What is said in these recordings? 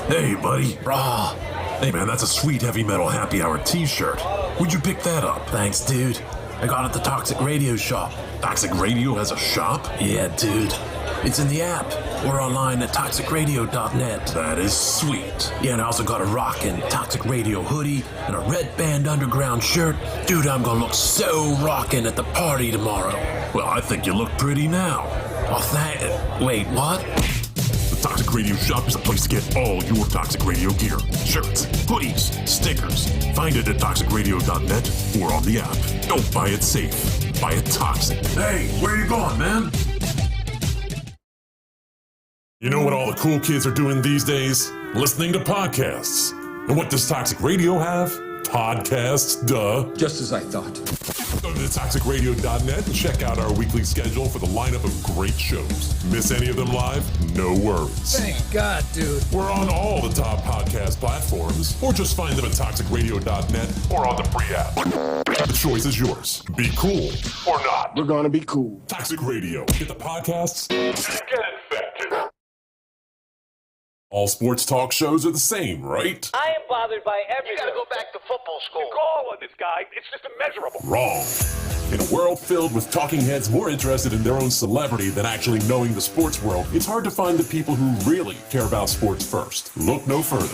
Hey, buddy. Raw. Hey, man, that's a sweet heavy metal happy hour t-shirt. Where'd you pick that up? Thanks, dude. I got it at the Toxic Radio shop. Toxic Radio has a shop? Yeah, dude. It's in the app. We're online at toxicradio.net. That is sweet. Yeah, and I also got a rockin' Toxic Radio hoodie and a Red Band Underground shirt. Dude, I'm gonna look so rockin' at the party tomorrow. Well, I think you look pretty now. Oh, wait, what? The Toxic Radio shop is a place to get all your Toxic Radio gear. Shirts, hoodies, stickers. Find it at toxicradio.net or on the app. Don't buy it safe. Buy it toxic. Hey, where you going, man? You know what all the cool kids are doing these days? Listening to podcasts. And what does Toxic Radio have? Podcasts, duh. Just as I thought. Go to toxicradio.net and check out our weekly schedule for the lineup of great shows. Miss any of them live? No worries. Thank God, dude. We're on all the top podcast platforms, or just find them at toxicradio.net or on the free app. The choice is yours. Be cool or not. We're gonna be cool. Toxic Radio. Get the podcasts and get infected. All sports talk shows are the same, right? I am bothered by everything. You gotta go back to football school. The goal of this guy, it's just immeasurable. Wrong. In a world filled with talking heads more interested in their own celebrity than actually knowing the sports world, it's hard to find the people who really care about sports first. Look no further.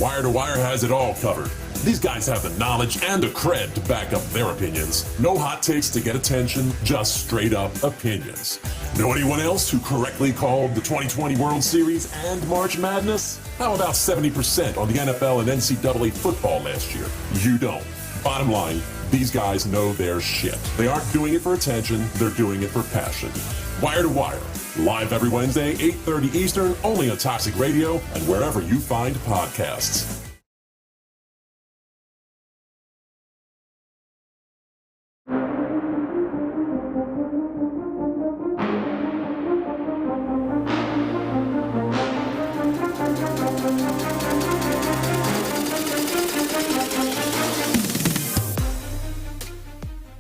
Wire to Wire has it all covered. These guys have the knowledge and the cred to back up their opinions. No hot takes to get attention, just straight up opinions. Know anyone else who correctly called the 2020 World Series and March Madness? How about 70% on the NFL and NCAA football last year? You don't. Bottom line, these guys know their shit. They aren't doing it for attention, they're doing it for passion. Wire to Wire, live every Wednesday, 8:30 Eastern, only on Toxic Radio and wherever you find podcasts.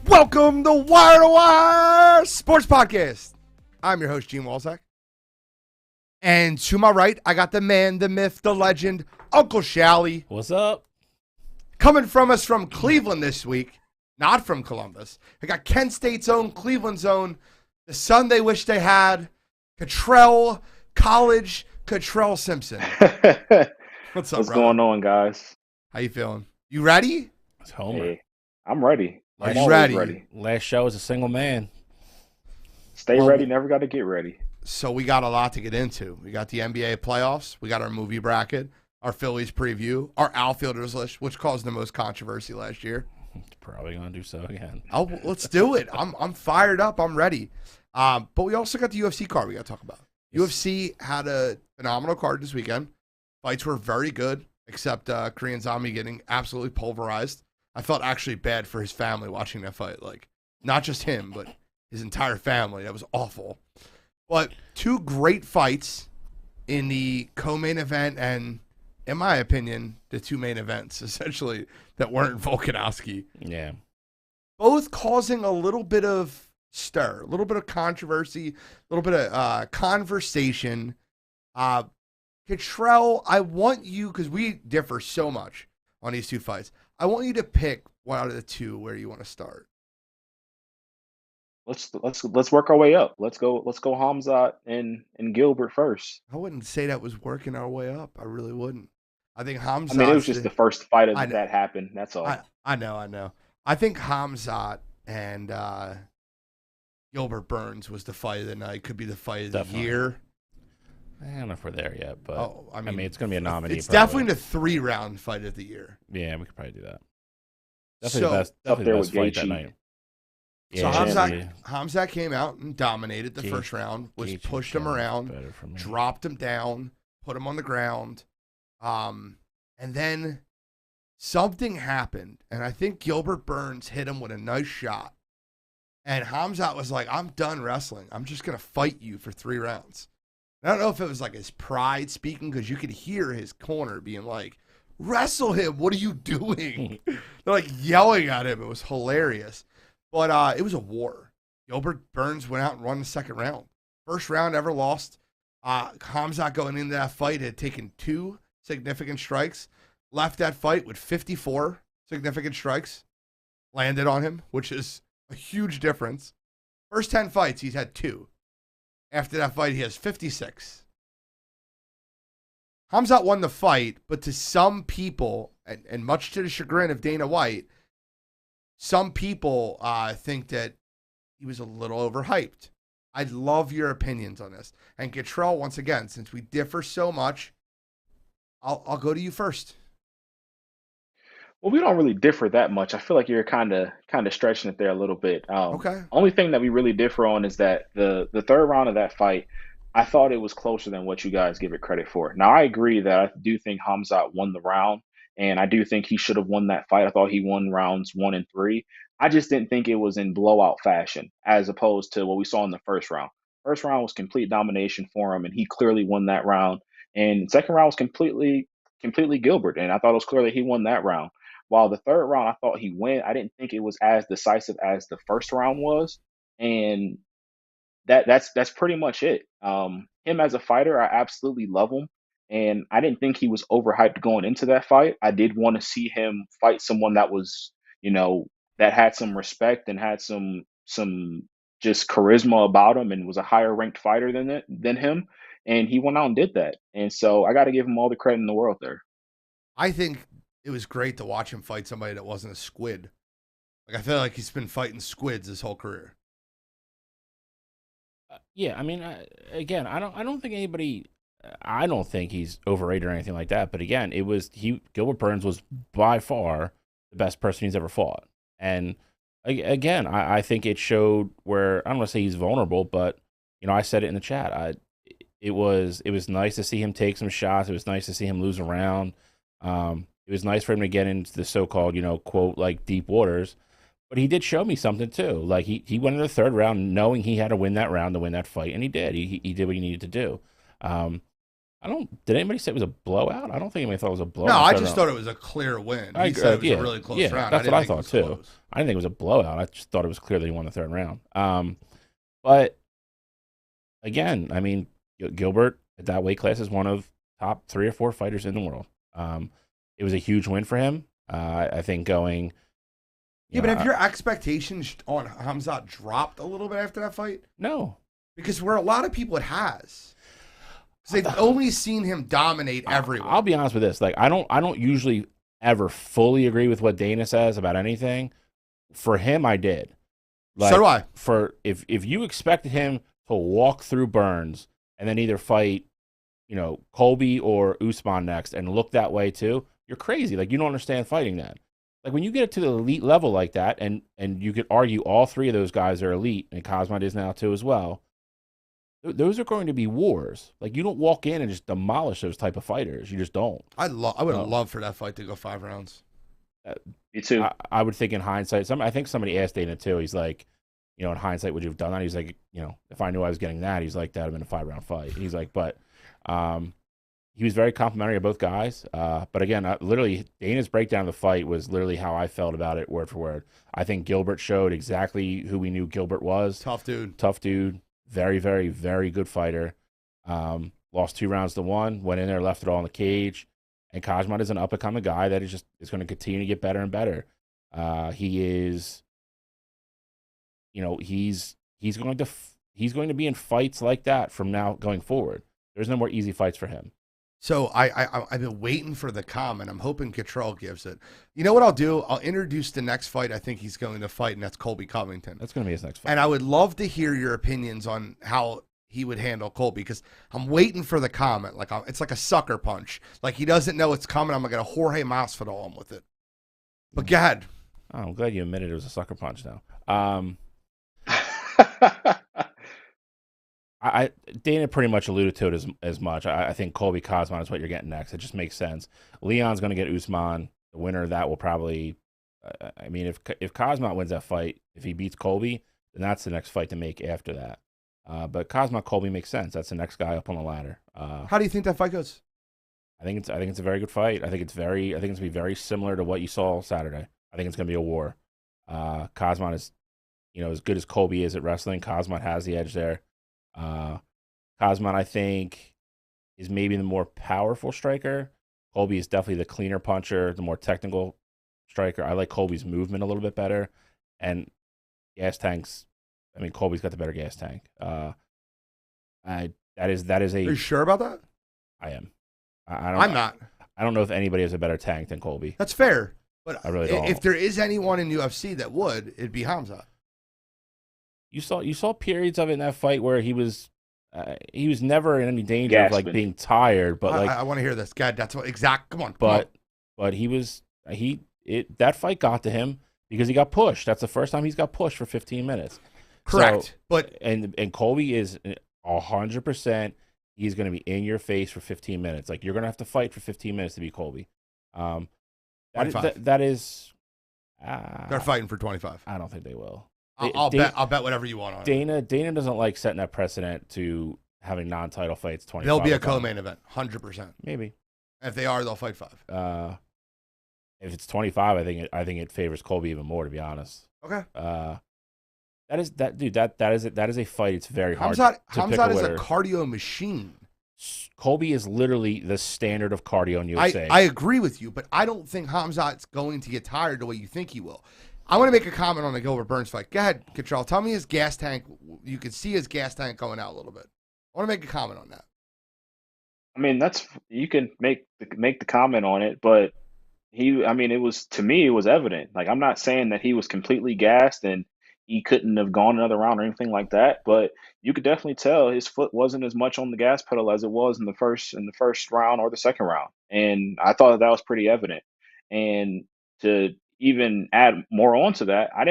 Welcome to Wire Sports Podcast. I'm your host, Gene Walzak. And to my right, I got the man, the myth, the legend, Uncle Shally. What's up? Coming from us from Cleveland this week, not from Columbus. I got Kent State's own, Cleveland's own, the son they wish they had, Cottrell Simpson. What's up, What's brother? going on, guys? How you feeling? You ready? It's Homer. Hey, I'm ready. I'm He's always ready. Last show was a single man. Stay Well, ready, never got to get ready. So we got a lot to get into. We got the NBA playoffs. We got our movie bracket, our Phillies preview, our Outfielders list, which caused the most controversy last year. Probably gonna do so again. Oh, let's do it. I'm fired up. I'm ready. But we also got the UFC card we got to talk about. UFC had a phenomenal card this weekend. Fights were very good, except Korean Zombie getting absolutely pulverized. I felt actually bad for his family watching that fight. Like, not just him, but his entire family. That was awful. But two great fights in the co-main event and, in my opinion, the two main events, essentially, that weren't Volkanovski. Yeah. Both causing a little bit of stir, a little bit of controversy, a little bit of conversation. Cottrell, I want you, because we differ so much on these two fights, I want you to pick one out of the two where you want to start. Let's work our way up. Let's go Khamzat and Gilbert first. I wouldn't say that was working our way up. I really wouldn't. I think Khamzat. I mean, it was just the first fight that happened. That's all. I know. I think Khamzat and Gilbert Burns was the fight of the night. Could be the fight of the year. I don't know if we're there yet, but I mean it's going to be a nominee. It's probably. definitely the 3-round fight of the year. Yeah, we could probably do that. Definitely the best fight that night. So Yeah, Khamzat came out and dominated the first round, pushed him around, dropped him down, put him on the ground. And then something happened, and I think Gilbert Burns hit him with a nice shot. And Khamzat was like, I'm done wrestling. I'm just going to fight you for 3 rounds. I don't know if it was like his pride speaking, because you could hear his corner being like, wrestle him. What are you doing? They're like yelling at him. It was hilarious. But it was a war. Gilbert Burns went out and won the second round. First round ever lost. Khamzat going into that fight had taken 2 significant strikes. Left that fight with 54 significant strikes landed on him, which is a huge difference. First 10 fights, he's had 2. After that fight, he has 56. Khamzat won the fight, but to some people, and much to the chagrin of Dana White, some people think that he was a little overhyped. I'd love your opinions on this. And Gatrell, once again, since we differ so much, I'll go to you first. Well, we don't really differ that much. I feel like you're kind of stretching it there a little bit. Okay. Only thing that we really differ on is that the third round of that fight, I thought it was closer than what you guys give it credit for. Now, I agree that I do think Khamzat won the round, and I do think he should have won that fight. I thought he won rounds 1 and 3. I just didn't think it was in blowout fashion, as opposed to what we saw in the first round. First round was complete domination for him, and he clearly won that round. And second round was completely Gilbert, and I thought it was clear that he won that round. While the third round, I thought he won. I didn't think it was as decisive as the first round was, and that's pretty much it. Him as a fighter, I absolutely love him, and I didn't think he was overhyped going into that fight. I did want to see him fight someone that was, that had some respect and had some just charisma about him, and was a higher ranked fighter than him. And he went out and did that. And so I got to give him all the credit in the world there. I think it was great to watch him fight somebody that wasn't a squid. Like, I feel like he's been fighting squids his whole career. Yeah, I mean, again, I don't think anybody. I don't think he's overrated or anything like that. But again, Gilbert Burns was by far the best person he's ever fought. And again, I think it showed where, I don't want to say he's vulnerable, but I said it in the chat. It was nice to see him take some shots. It was nice to see him lose a round. It was nice for him to get into the so-called, quote, like deep waters. But he did show me something too. Like he went in the third round knowing he had to win that round to win that fight, and he did. He did what he needed to do. Did anybody say it was a blowout? I don't think anybody thought it was a blowout. No, I just thought it was a clear win. He said it was a really close round. That's what I thought too. Close. I didn't think it was a blowout. I just thought it was clear that he won the third round. But again, I mean, Gilbert at that weight class is one of top 3 or 4 fighters in the world. It was a huge win for him. I think going. Yeah, but have your expectations on Khamzat dropped a little bit after that fight? No. Because where a lot of people it has. Because they've only seen him dominate everyone. I'll be honest with this. Like, I don't usually ever fully agree with what Dana says about anything. For him, I did. Like, so do I. For if you expected him to walk through Burns and then either fight, Colby or Usman next and look that way too, you're crazy. Like, you don't understand fighting that. Like, when you get to the elite level like that, and you could argue all 3 of those guys are elite, and Khazmat is now too as well, those are going to be wars. Like, you don't walk in and just demolish those type of fighters. You just don't. I would have loved for that fight to go 5 rounds. Me too. I would think in hindsight, I think somebody asked Dana too. He's like, in hindsight, would you have done that? He's like, if I knew I was getting that, he's like, that would have been a 5-round fight. He's like, but he was very complimentary of both guys. But again, literally, Dana's breakdown of the fight was literally how I felt about it, word for word. I think Gilbert showed exactly who we knew Gilbert was. Tough dude. Very, very, very good fighter. Lost 2 rounds to 1. Went in there, left it all in the cage. And Khazmat is an up-and-coming guy that is going to continue to get better and better. He is, he's going to be in fights like that from now going forward. There's no more easy fights for him. So I've been waiting for the comment. I'm hoping Gatrell gives it. You know what I'll do? I'll introduce the next fight I think he's going to fight, and that's Colby Covington. That's going to be his next fight. And I would love to hear your opinions on how he would handle Colby, because I'm waiting for the comment. Like, it's like a sucker punch. Like, he doesn't know it's coming. I'm going to Jorge Masvidal him with it. But go ahead. Oh, I'm glad you admitted it was a sucker punch now. Dana pretty much alluded to it as much. I think Colby Khazmat is what you're getting next. It just makes sense. Leon's going to get Usman. The winner of that will probably. I mean, if Khazmat wins that fight, if he beats Colby, then that's the next fight to make after that. But Khazmat Colby makes sense. That's the next guy up on the ladder. How do you think that fight goes? I think it's a very good fight. I think it's going to be very similar to what you saw Saturday. I think it's going to be a war. Khazmat is, as good as Colby is at wrestling. Khazmat has the edge there. Khazmat, I think, is maybe the more powerful striker. Colby is definitely the cleaner puncher, the more technical striker. I like Colby's movement a little bit better. And gas tanks, I mean, Colby's got the better gas tank. That is a. Are you sure about that? I am. I'm not. I don't know if anybody has a better tank than Colby. That's fair. But I really don't. If there is anyone in UFC that would, it'd be Khamzat. You saw periods of it in that fight where he was never in any danger of like being tired. But like I want to hear this. God, that's what Come on. But he was that fight got to him because he got pushed. That's the first time he's got pushed for 15 minutes. Correct. So, but and Colby is 100%. He's going to be in your face for 15 minutes. Like you're going to have to fight for 15 minutes to beat Colby. That is. They're fighting for 25. I don't think they will. I'll bet whatever you want on it. Dana doesn't like setting that precedent to having non-title fights. 25. There'll be a co-main event, 100%. Maybe. If they are, they'll fight 5. If it's 25, I think it favors Colby even more. To be honest. Okay. That is a fight. It's very hard. Khamzat is a cardio machine. Colby is literally the standard of cardio in UFC. I agree with you, but I don't think Khamzat's going to get tired the way you think he will. I want to make a comment on the Gilbert Burns fight. Go ahead, Control. Tell me his gas tank. You can see his gas tank going out a little bit. I want to make a comment on that. I mean, you can make the comment on it, but it was, to me, it was evident. Like, I'm not saying that he was completely gassed and he couldn't have gone another round or anything like that, but you could definitely tell his foot wasn't as much on the gas pedal as it was in the first round or the second round. And I thought that was pretty evident. And to even add more onto that, I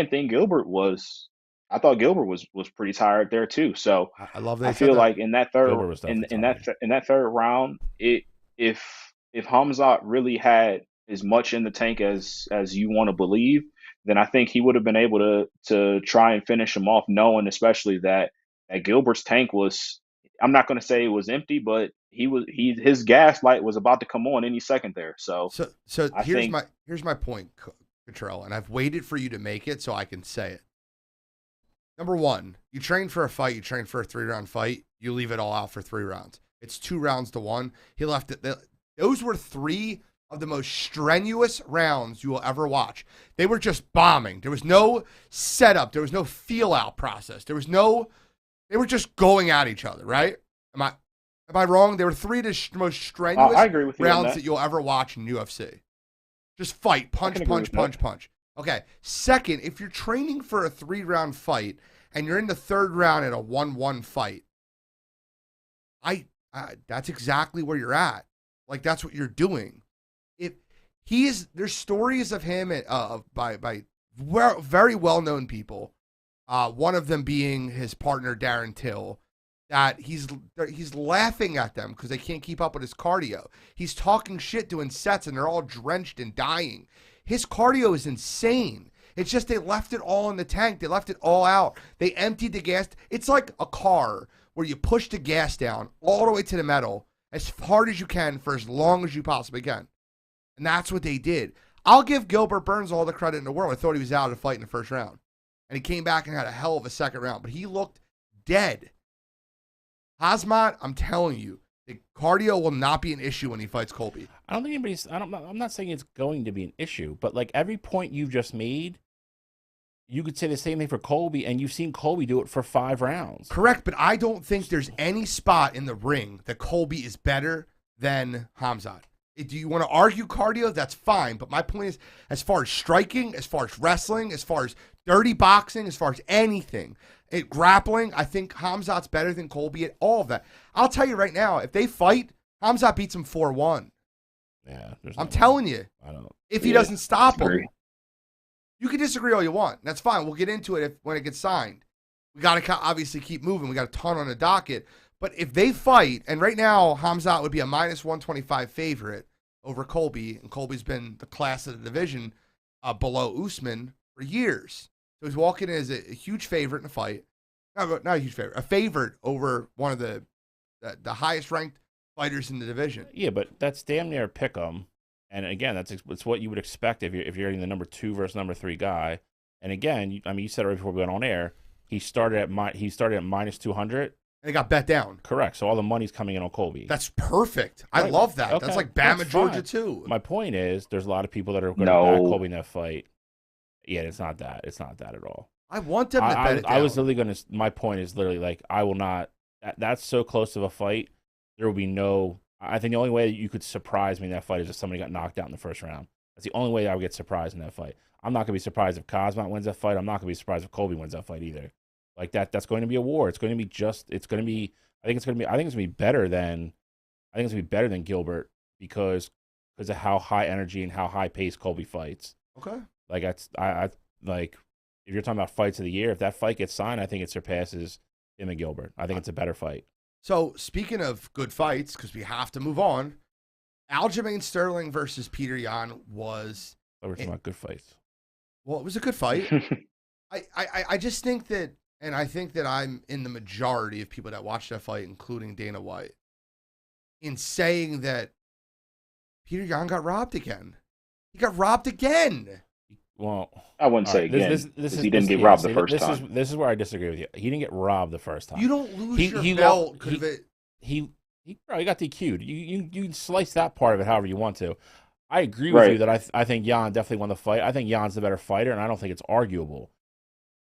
thought Gilbert was pretty tired there too. So I feel like in that third round, if Khamzat really had as much in the tank as you want to believe, then I think he would have been able to try and finish him off, knowing especially that Gilbert's tank was, I'm not going to say it was empty, but his gas light was about to come on any second there. So here's my point, Cottrell, and I've waited for you to make it so I can say it. Number one, you train for a fight, you train for a 3-round fight, you leave it all out for 3 rounds. It's 2 rounds to 1. He left it. Those were 3 of the most strenuous rounds you will ever watch. They were just bombing. There was no setup. There was no feel-out process. They were just going at each other, right? Am I wrong? There were 3 of the most strenuous I agree with you rounds that you'll ever watch in UFC. Just fight, punch. Okay. Second, if you're training for a 3-round fight and you're in the 3rd round in a 1-1 fight, that's exactly where you're at. Like, that's what you're doing. There's stories of him by very well-known people. One of them being his partner Darren Till, that he's laughing at them because they can't keep up with his cardio. He's talking shit doing sets and they're all drenched and dying. His cardio is insane. It's just they left it all in the tank. They left it all out. They emptied the gas. It's like a car where you push the gas down all the way to the metal as hard as you can for as long as you possibly can. And that's what they did. I'll give Gilbert Burns all the credit in the world. I thought he was out of the fight in the first round. And he came back and had a hell of a second round. But he looked dead. Khazmat, I'm telling you, the cardio will not be an issue when he fights Colby. I'm not saying it's going to be an issue, but like every point you've just made, you could say the same thing for Colby, and you've seen Colby do it for 5 rounds. Correct, but I don't think there's any spot in the ring that Colby is better than Khamzat. Do you want to argue cardio? That's fine. But my point is, as far as striking, as far as wrestling, as far as dirty boxing, as far as anything, grappling, I think Khamzat's better than Colby at all of that. I'll tell you right now, if they fight, Khamzat beats him 4-1. Yeah, I'm telling you. If he doesn't stop him. You can disagree all you want. That's fine. We'll get into it when it gets signed. We got to obviously keep moving. We got a ton on the docket. But if they fight, and right now Khamzat would be a -125 favorite over Colby, and Colby's been the class of the division below Usman for years. So he's walking in as a huge favorite in the fight. Not a huge favorite, a favorite over one of the highest ranked fighters in the division. Yeah, but that's damn near pick 'em. And again, it's what you would expect if you're getting the number 2 versus number 3 guy. And again, you said it right before we went on air. He started at -200. And it got bet down. Correct. So all the money's coming in on Colby. That's perfect. I Right. love that. Okay. That's like Bama, That's Georgia fine. too. My point is, there's a lot of people that are going to No. back Colby in that fight. Yeah, it's not that. It's not that at all. I want them to bet it down. I was literally going to. My point is literally like I will not. That's so close of a fight. There will be no. I think the only way that you could surprise me in that fight is if somebody got knocked out in the first round. That's the only way I would get surprised in that fight. I'm not going to be surprised if Khazmat wins that fight. I'm not going to be surprised if Colby wins that fight either. Like that. That's going to be a war. It's going to be just. It's going to be. I think it's going to be better than. I think it's going to be better than Gilbert because of how high energy and how high pace Colby fights. Okay. Like I like if you're talking about fights of the year, if that fight gets signed, I think it surpasses him and Gilbert. I think it's a better fight. So speaking of good fights, because we have to move on, Aljamain Sterling versus Peter Yan was. We're talking about good fights. Well, it was a good fight. I just think that, and I think that I'm in the majority of people that watched that fight, including Dana White, in saying that Peter Yan got robbed again. He got robbed again. Well, I wouldn't say again. He didn't get robbed the first time. This is where I disagree with you. He didn't get robbed the first time. You don't lose your belt. He probably got DQ'd. You can slice that part of it however you want to. I agree with you that I think Yan definitely won the fight. I think Jan's the better fighter, and I don't think it's arguable.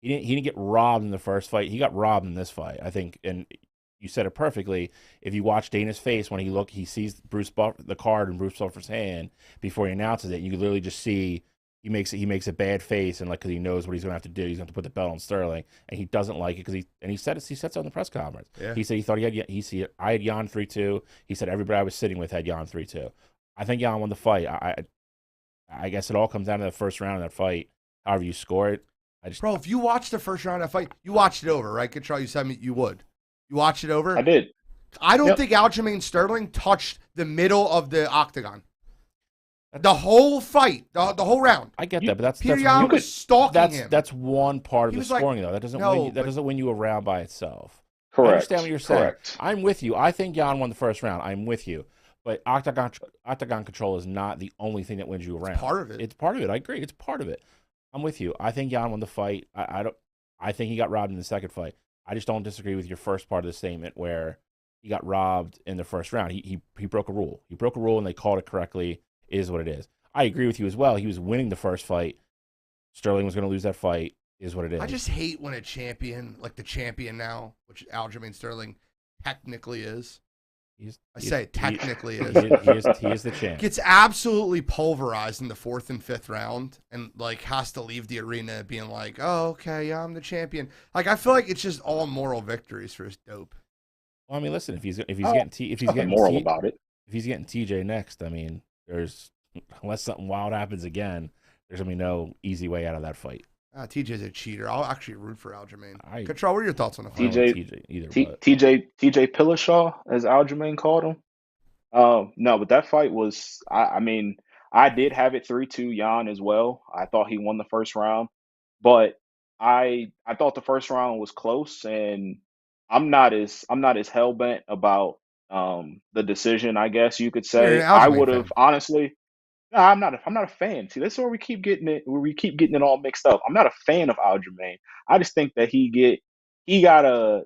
He didn't get robbed in the first fight. He got robbed in this fight. I think, and you said it perfectly. If you watch Dana's face when he sees the card in Bruce Buffer's hand before he announces it, you can literally just see he makes a bad face, and because he knows what he's going to have to do, he's going to put the belt on Sterling, and he doesn't like it he said so in the press conference. Yeah. He said he thought I had Yan 3-2. He said everybody I was sitting with had Yan 3-2. I think Yan won the fight. I guess it all comes down to the first round of that fight. However you score it, Bro, if you watched the first round of that fight, you watched it over, right? Control, you said you would. You watched it over? I did. I don't think Aljamain Sterling touched the middle of the octagon. The whole fight, the whole round. I get that, but that's Peter Yan was stalking him. That's one part of the scoring, though. That doesn't win you a round by itself. Correct. I understand what you're saying. I'm with you. I think Yan won the first round. I'm with you. But octagon control is not the only thing that wins you a round. It's part of it. It's part of it. I agree. It's part of it. I'm with you. I think Yan won the fight. I think he got robbed in the second fight. I just don't disagree with your first part of the statement where he got robbed in the first round. He broke a rule. He broke a rule and they called it correctly. It is what it is. I agree with you as well. He was winning the first fight. Sterling was going to lose that fight. Is what it is. I just hate when a champion, like the champion now, which Aljamain Sterling technically is. He is the champ. Gets absolutely pulverized in the fourth and fifth round, and has to leave the arena being like, "Oh, okay, yeah, I'm the champion." I feel like it's just all moral victories for his dope. Well, I mean, listen, if he's getting moral about it, if he's getting TJ next, I mean, unless something wild happens again, there's gonna be no easy way out of that fight. TJ's a cheater. I'll actually root for Aljamain. Control, what are your thoughts on the fight? TJ Pillishaw, as Aljamain called him. No, but that fight was. I mean, I did have it 3-2 Yan as well. I thought he won the first round, but I thought the first round was close, and I'm not as hell bent about the decision. I guess you could say I would have honestly. No, I'm not a fan. See, that's where we keep getting it all mixed up. I'm not a fan of Aljamain. I just think that he got a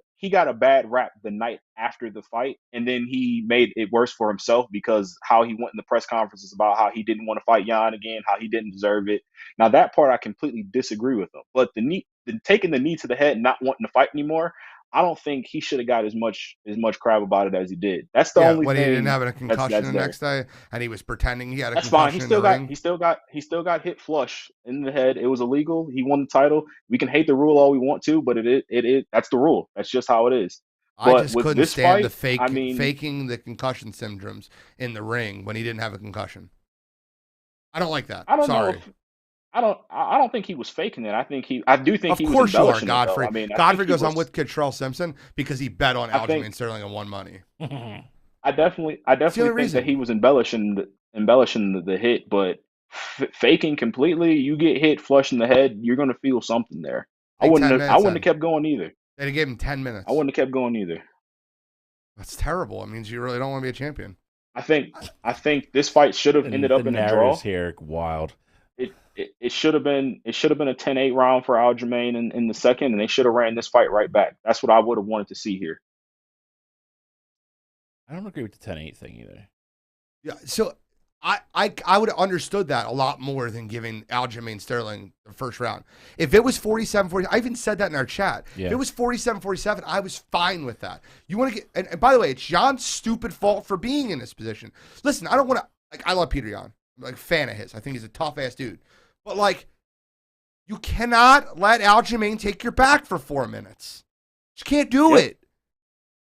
bad rap the night after the fight, and then he made it worse for himself because how he went in the press conferences about how he didn't want to fight Yan again, how he didn't deserve it. Now that part I completely disagree with him. But taking the knee to the head and not wanting to fight anymore, I don't think he should have got as much crap about it as he did. That's the only when thing. He didn't have a concussion the next day, and he was pretending he had a that's concussion. Fine. He still got hit flush in the head. It was illegal. He won the title. We can hate the rule all we want to, but it that's the rule. That's just how it is. I just couldn't stand the faking the concussion syndromes in the ring when he didn't have a concussion. I don't like that. I don't think he was faking it. I do think he was embellishing it. Of course you are, Godfrey. I mean, Godfrey goes, I'm with Contrell Simpson because he bet on Aljamain Sterling and won money. I definitely think that he was embellishing the hit, but faking completely, you get hit flush in the head, you're going to feel something there. I wouldn't have kept going either. They gave him 10 minutes. I wouldn't have kept going either. That's terrible. It means you really don't want to be a champion. I think this fight should have ended up in a draw. Here, wild. It should have been a 10-8 round for Aljamain in the second, and they should have ran this fight right back. That's what I would have wanted to see here. I don't agree with the 10-8 thing either. Yeah, so I would have understood that a lot more than giving Aljamain Sterling the first round. If it was 47-40, I even said that in our chat. Yeah. If it was 47-47, I was fine with that. You want to get, and by the way, it's Jan's stupid fault for being in this position. Listen, I don't want to, like, I love Peter Yan. I'm like a fan of his. I think he's a tough ass dude. But like, you cannot let Aljamain take your back for 4 minutes. Just can't do it.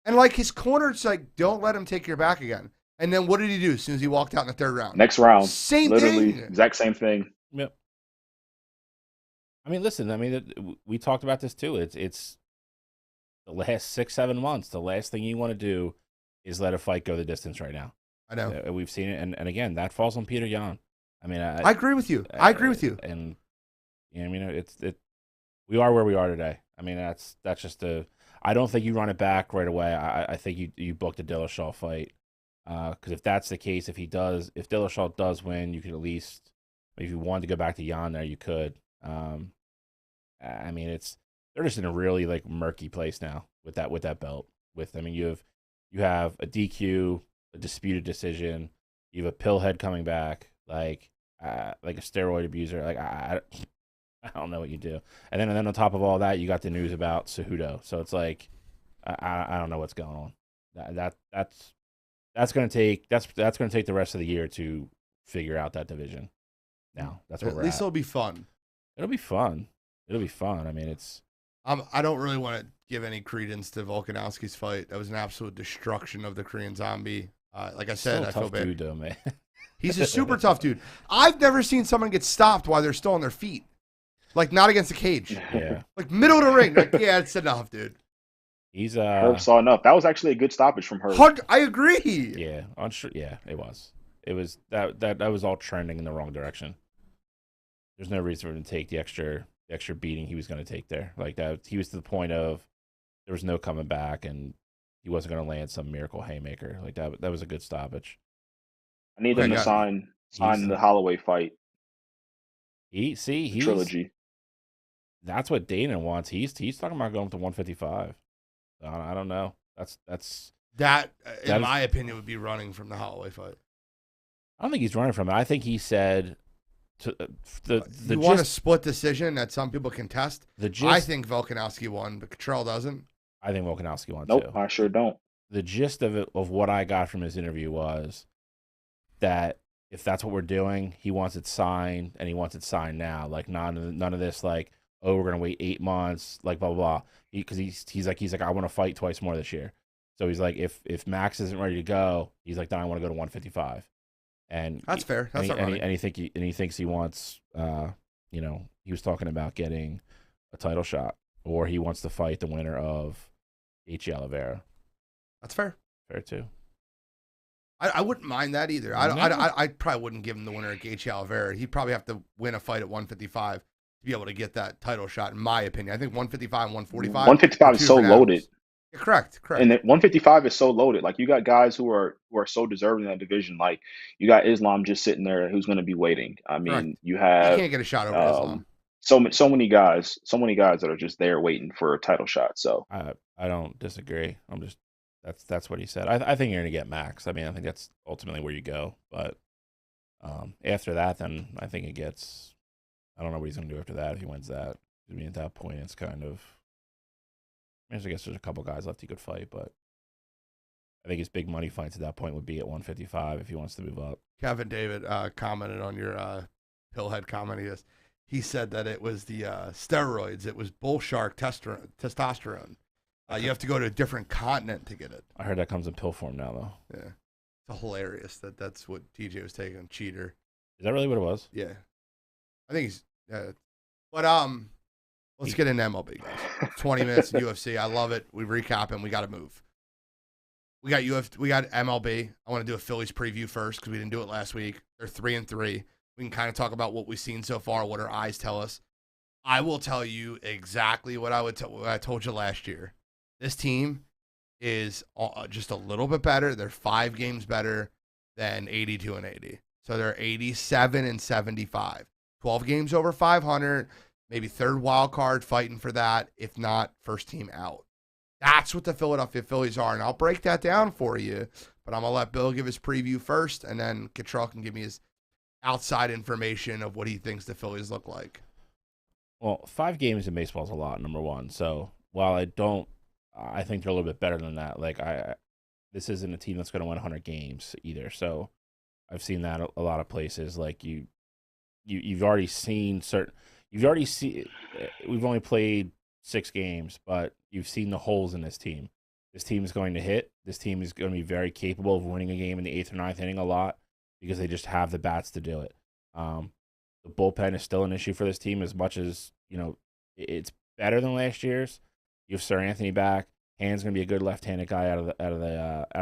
And like his corner's like, don't let him take your back again. And then what did he do as soon as he walked out in the third round? Next round. Literally, thing. Exact same thing. Yep. I mean, listen, we talked about this too. It's the last 6-7 months. The last thing you want to do is let a fight go the distance right now. I know. We've seen it. And again, that falls on Peter Yan. I mean, I agree with you. I agree with you. And, you know, I mean, we are where we are today. I mean, that's just I don't think you run it back right away. I think you booked a Dillashaw fight. Because if that's the case, if Dillashaw does win, you could at least, if you wanted to go back to Yan there, you could. I mean, they're just in a really like murky place now with that belt. You have a DQ, a disputed decision, you have a pillhead coming back, like a steroid abuser. Like I don't know what you do. And then on top of all that, you got the news about Cejudo. So it's like I don't know what's going on. That's going to take the rest of the year to figure out that division. Now that's what we're at. At least it'll be fun. It'll be fun. I mean, it's. I don't really want to give any credence to Volkanovski's fight. That was an absolute destruction of the Korean Zombie. Like I said, I feel bad. Dude, though, man. He's a super tough dude. I've never seen someone get stopped while they're still on their feet, like not against the cage. Yeah. Like middle of the ring. Like, yeah, it's enough, dude. He's Herb saw enough. That was actually a good stoppage from Herb. I agree. Yeah, yeah, it was. It was that was all trending in the wrong direction. There's no reason for him to take the extra beating he was going to take there. Like that, he was to the point of there was no coming back, and he wasn't going to land some miracle haymaker like that. That was a good stoppage. I need him to sign the Holloway fight. He's trilogy. That's what Dana wants. He's talking about going to 155. I don't know. That in my opinion, would be running from the Holloway fight. I don't think he's running from it. I think he said you want a split decision that some people contest. I think Volkanovski won, but Cottrell doesn't. I think Volkanovski won too. I sure don't. The gist of what I got from his interview was that if that's what we're doing, he wants it signed, and he wants it signed now. Like none of this like, oh, we're gonna wait 8 months, like blah blah blah. Because he's like I want to fight twice more this year. So he's like, if Max isn't ready to go, he's like, then I want to go to 155. And that's fair. That's not running. And he thinks he wants, he was talking about getting a title shot, or he wants to fight the winner of H.E. Oliveira. That's fair. Fair too. I wouldn't mind that either. I probably wouldn't give him the winner of H.E. Oliveira. He'd probably have to win a fight at 155 to be able to get that title shot, in my opinion. I think 155 and 145. 155 is so loaded. Yeah, correct. And 155 is so loaded. Like, you got guys who are so deserving in that division. Like, you got Islam just sitting there who's going to be waiting. I mean, correct. You can't get a shot over Islam. So many guys that are just there waiting for a title shot. So I don't disagree. That's what he said. I think you're going to get Max. I mean, I think that's ultimately where you go. But after that, then I think it gets. I don't know what he's going to do after that if he wins that. I mean, at that point, it's kind of. I guess there's a couple guys left he could fight, but I think his big money fights at that point would be at 155 if he wants to move up. Kevin David commented on your Pillhead comment. He said that it was the steroids. It was bull shark testosterone. You have to go to a different continent to get it. I heard that comes in pill form now, though. Yeah. It's hilarious that's what TJ was taking. Cheater. Is that really what it was? Yeah. I think he's... but, let's get into MLB, guys. 20 minutes in UFC. I love it. We recap and we got to move. We got MLB. I want to do a Phillies preview first because we didn't do it last week. They're 3-3. We can kind of talk about what we've seen so far, what our eyes tell us. I will tell you exactly what I told you last year. This team is just a little bit better. They're 5 games better than 82-80. So they're 87-75. 12 games over 500. Maybe third wild card fighting for that, if not first team out. That's what the Philadelphia Phillies are, and I'll break that down for you But I'm going to let Bill give his preview first, and then Cottrell can give me his outside information of what he thinks the Phillies look like. Well, 5 games in baseball is a lot, number one. So while I think they're a little bit better than that. Like this isn't a team that's going to win 100 games either. So I've seen that a lot of places. Like you've already seen we've only played 6 games, but you've seen the holes in this team. This team is going to hit. This team is going to be very capable of winning a game in the 8th or 9th inning a lot because they just have the bats to do it. The bullpen is still an issue for this team as much as, it's better than last year's. You have Sir Anthony back. Hand's going to be a good left-handed guy out of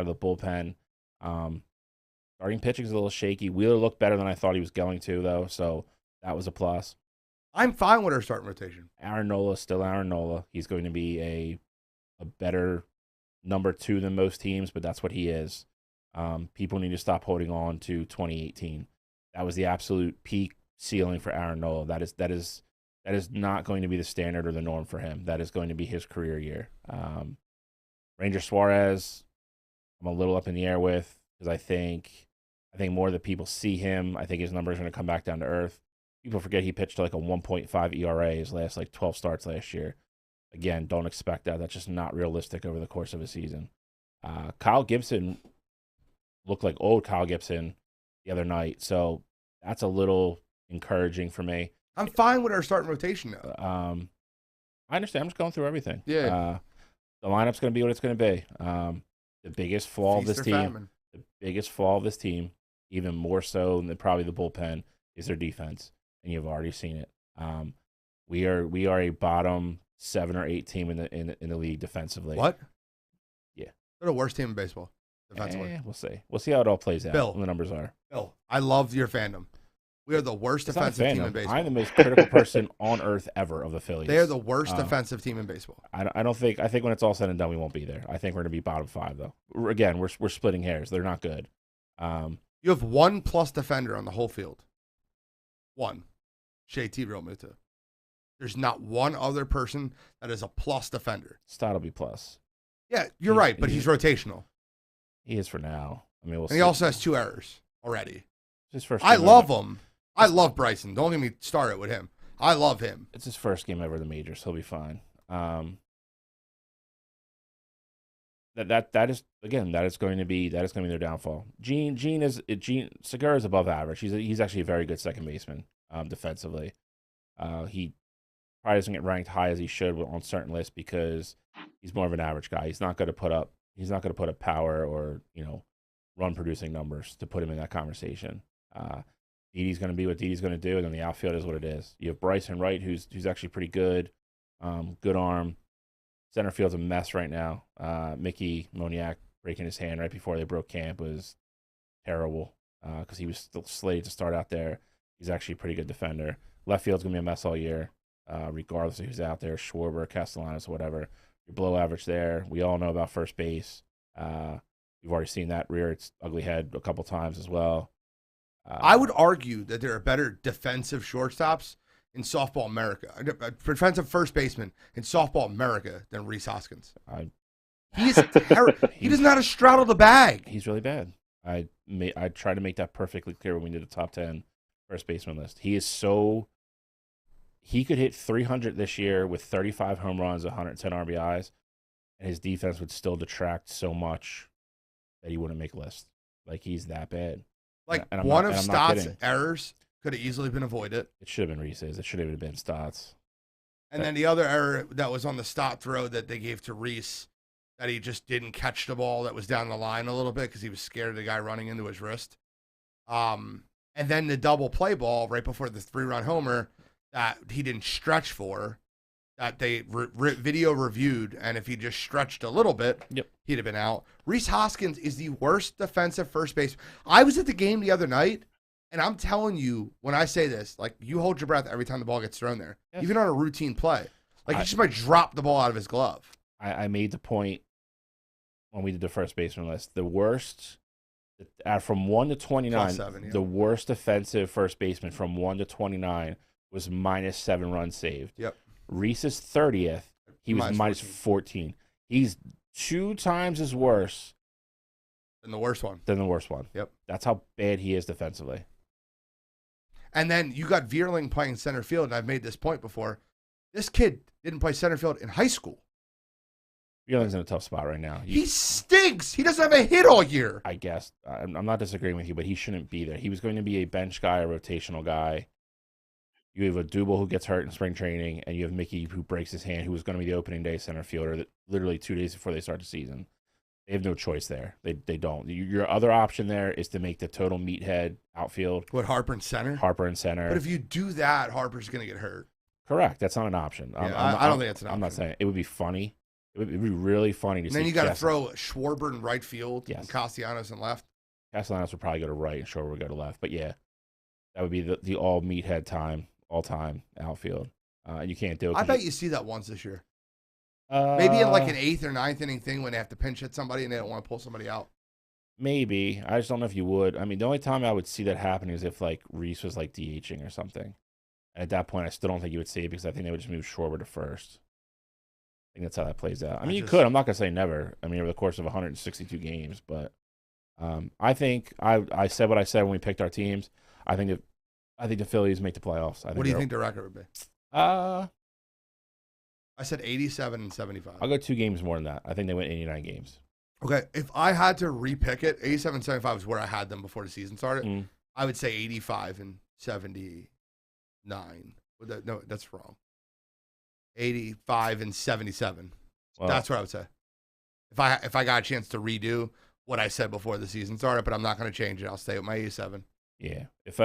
the bullpen. Starting pitching is a little shaky. Wheeler looked better than I thought he was going to, though, so that was a plus. I'm fine with our starting rotation. Aaron Nola is still Aaron Nola. He's going to be a better number 2 than most teams, but that's what he is. People need to stop holding on to 2018. That was the absolute peak ceiling for Aaron Nola. That is not going to be the standard or the norm for him. That is going to be his career year. Ranger Suarez, I'm a little up in the air with because I think more that people see him. I think his numbers are going to come back down to earth. People forget he pitched like a 1.5 ERA his last 12 starts last year. Again, don't expect that. That's just not realistic over the course of a season. Kyle Gibson looked like old Kyle Gibson the other night, so that's a little encouraging for me. I'm fine with our starting rotation now. I understand. I'm just going through everything. Yeah. The lineup's going to be what it's going to be. The biggest flaw of this team, even more so than probably the bullpen, is their defense, and you've already seen it. We are a bottom 7 or 8 team in the league defensively. What? Yeah, they're the worst team in baseball defensively. We'll see. We'll see how it all plays out. Bill, when the numbers are. Bill, I love your fandom. We are the worst defensive team in baseball. I'm the most critical person on earth ever of the Phillies. They are the worst defensive team in baseball. I think when it's all said and done, we won't be there. I think we're going to be bottom 5 though. Again, we're splitting hairs. They're not good. You have 1+ defender on the whole field. 1. Shea T. Realmuto. There's not one other person that is a plus defender. Stott will be plus. Yeah, you're right, but he's rotational. He is for now. I mean, he also has 2 errors already. His first. I love him. I love Bryson. Don't get me started with him. I love him. It's his first game ever in the majors. He'll be fine. That is going to be their downfall. Segura is above average. He's actually a very good second baseman defensively. He probably doesn't get ranked high as he should on certain lists because he's more of an average guy. He's not going to put up power or run producing numbers to put him in that conversation. Didi's going to be what Didi's going to do, and then the outfield is what it is. You have Bryson Wright, who's actually pretty good, good arm. Center field's a mess right now. Mickey Moniak breaking his hand right before they broke camp was terrible because he was still slated to start out there. He's actually a pretty good defender. Left field's going to be a mess all year, regardless of who's out there, Schwarber, Castellanos, whatever. You're below average there. We all know about first base. We've already seen that rear its ugly head a couple times as well. I would argue that there are better defensive shortstops in softball America, defensive first baseman in softball America than Rhys Hoskins. He's terrible. He doesn't know how to straddle the bag. He's really bad. I tried to make that perfectly clear when we did the top 10 first baseman list. He could hit 300 this year with 35 home runs, 110 RBIs, and his defense would still detract so much that he wouldn't make lists. Like, he's that bad. Like, one of Stott's errors could have easily been avoided. It should have been Rhys's. It should have been Stott's. And then the other error that was on the Stott throw that they gave to Rhys, that he just didn't catch the ball that was down the line a little bit because he was scared of the guy running into his wrist. And then the double play ball right before the 3-run homer that he didn't stretch for, that they video reviewed, and if he just stretched a little bit, he'd have been out. Rhys Hoskins is the worst defensive first base. I was at the game the other night, and I'm telling you, when I say this, like, you hold your breath every time the ball gets thrown there, even on a routine play. Like, he just might drop the ball out of his glove. I made the point when we did the first baseman list. The worst, from 1 to 29, the worst defensive first baseman from 1 to 29 was -7 runs saved. Yep. Rhys's 30th, he was -14. He's 2 times as worse And the worst one. Than the worst one. Yep. That's how bad he is defensively. And then you got Vierling playing center field, and I've made this point before. This kid didn't play center field in high school. Vierling's in a tough spot right now. He stinks. He doesn't have a hit all year. I guess. I'm not disagreeing with you, but he shouldn't be there. He was going to be a bench guy, a rotational guy. You have a Double who gets hurt in spring training, and you have Mickey who breaks his hand, who was going to be the opening day center fielder that literally 2 days before they start the season. They have no choice there. They don't. Your other option there is to make the total meathead outfield. What, Harper in center? Harper in center. But if you do that, Harper's going to get hurt. Correct. That's not an option. Yeah, I don't think that's an option. I'm not saying it would be funny. It would be really funny to see. And then you got to throw Schwarber in right field yes. and Castellanos in left. Castellanos would probably go to right and Schwarber would go to left. But yeah, that would be the all meathead all time outfield. You can't do it. I bet you see that once this year. Maybe in like an 8th or 9th inning thing when they have to pinch hit somebody and they don't want to pull somebody out. Maybe. I just don't know if you would. I mean, the only time I would see that happen is if like Reese was like DHing or something. And at that point, I still don't think you would see it because I think they would just move Schwarber to first. I think that's how that plays out. I mean, you could. I'm not going to say never. I mean, over the course of 162 games. But I think I said what I said when we picked our teams. I think the Phillies make the playoffs. What do you think the record would be? I said 87 and 75. I'll go 2 games more than that. I think they win 89 games. Okay, if I had to repick it, 87 and 75 is where I had them before the season started. I would say 85 and 79. No, that's wrong. 85 and 77. Well, that's what I would say. If I got a chance to redo what I said before the season started, but I'm not going to change it. I'll stay with my 87. Yeah. If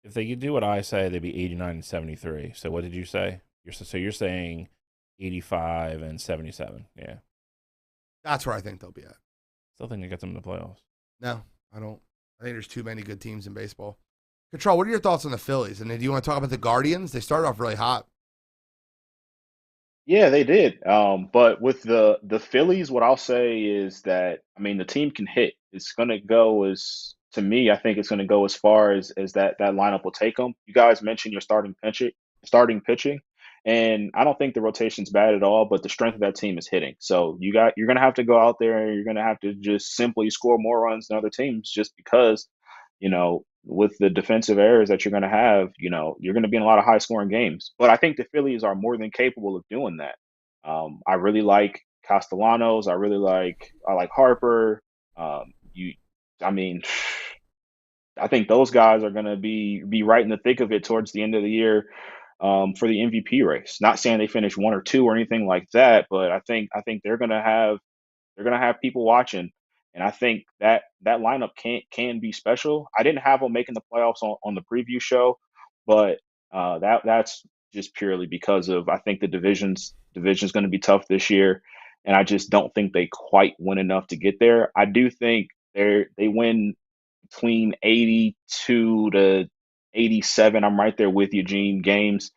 they could do what I say, they'd be 89 and 73. So what did you say? You're saying 85 and 77. Yeah. That's where I think they'll be at. Still think they got them in the playoffs. No, I don't. I think there's too many good teams in baseball. Control, what are your thoughts on the Phillies? And then do you want to talk about the Guardians? They started off really hot. Yeah, they did. But with the Phillies, what I'll say is that I mean the team can hit. It's gonna go as to me. I think it's gonna go as far as that lineup will take them. You guys mentioned your starting pitching, and I don't think the rotation's bad at all. But the strength of that team is hitting. So you're gonna have to go out there and you're gonna have to just simply score more runs than other teams, just because with the defensive errors that you're going to have, you're going to be in a lot of high scoring games. But I think the Phillies are more than capable of doing that. I really like Castellanos. I like Harper. I think those guys are going to be right in the thick of it towards the end of the year for the MVP race. Not saying they finish 1 or 2 or anything like that, but I think they're going to have people watching. And I think that lineup can be special. I didn't have them making the playoffs on the preview show, but that's just purely because of I think the division's going to be tough this year, and I just don't think they quite win enough to get there. I do think they win between 82 to 87. I'm right there with you, Gene. Games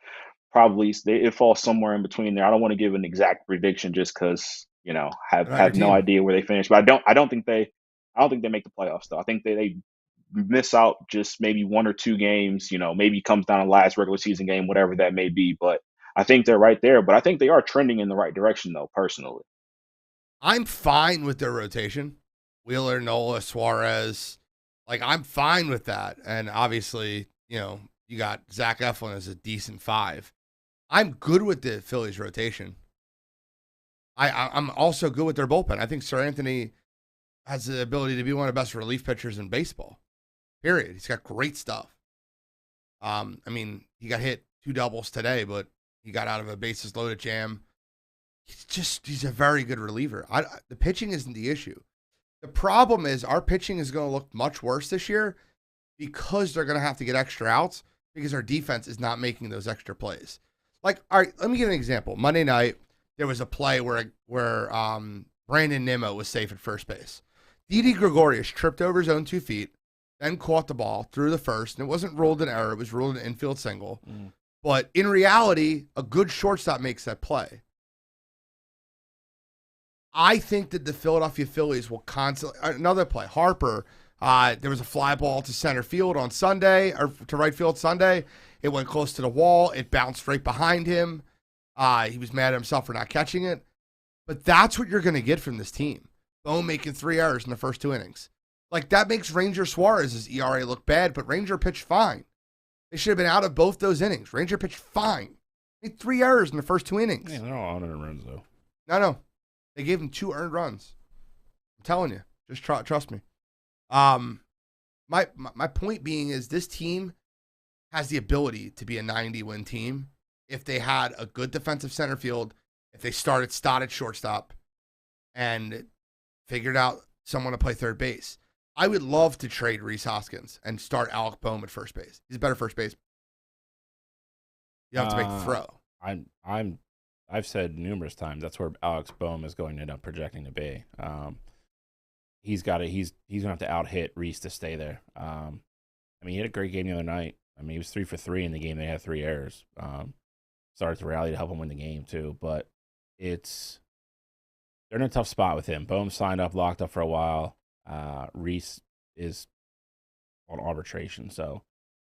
probably it falls somewhere in between there. I don't want to give an exact prediction just because. Have no idea where they finish, but I don't think they make the playoffs though. I think they miss out just maybe 1 or 2 games. Maybe comes down to last regular season game, whatever that may be. But I think they're right there. But I think they are trending in the right direction though. Personally, I'm fine with their rotation. Wheeler, Nola, Suarez, I'm fine with that. And obviously, you got Zach Eflin as a decent 5. I'm good with the Phillies rotation. I'm also good with their bullpen. I think Sir Anthony has the ability to be one of the best relief pitchers in baseball. Period. He's got great stuff. He got hit 2 doubles today, but he got out of a bases loaded jam. He's a very good reliever. The pitching isn't the issue. The problem is our pitching is going to look much worse this year because they're going to have to get extra outs because our defense is not making those extra plays. All right, let me give an example. Monday night, there was a play where Brandon Nimmo was safe at first base. Didi Gregorius tripped over his own 2 feet, then caught the ball through the first, and it wasn't ruled an error. It was ruled an infield single. But in reality, a good shortstop makes that play. I think that the Philadelphia Phillies will constantly – another play, Harper, there was a fly ball to center field on Sunday, or to right field Sunday. It went close to the wall. It bounced right behind him. He was mad at himself for not catching it. But that's what you're going to get from this team. Bohm making 3 errors in the first 2 innings. Like, that makes Ranger Suarez's ERA look bad, but Ranger pitched fine. They should have been out of both those innings. Ranger pitched fine. Made 3 errors in the first 2 innings. Yeah, they're all unearned runs, though. No. They gave him 2 earned runs. I'm telling you. Just trust me. My point being is this team has the ability to be a 90-win team if they had a good defensive center field, if they started Stott at shortstop, and figured out someone to play third base. I would love to trade Rhys Hoskins and start Alec Bohm at first base. He's a better first baseman. You have to make the throw. I've said numerous times that's where Alex Bohm is going to end up projecting to be. He's gonna have to out hit Rhys to stay there. I mean, he had a great game the other night. I mean, he was 3 for 3 in the game. They had 3 errors. Started to rally to help him win the game too. But they're in a tough spot with him. Bohm signed up, locked up for a while. Rhys is on arbitration. So,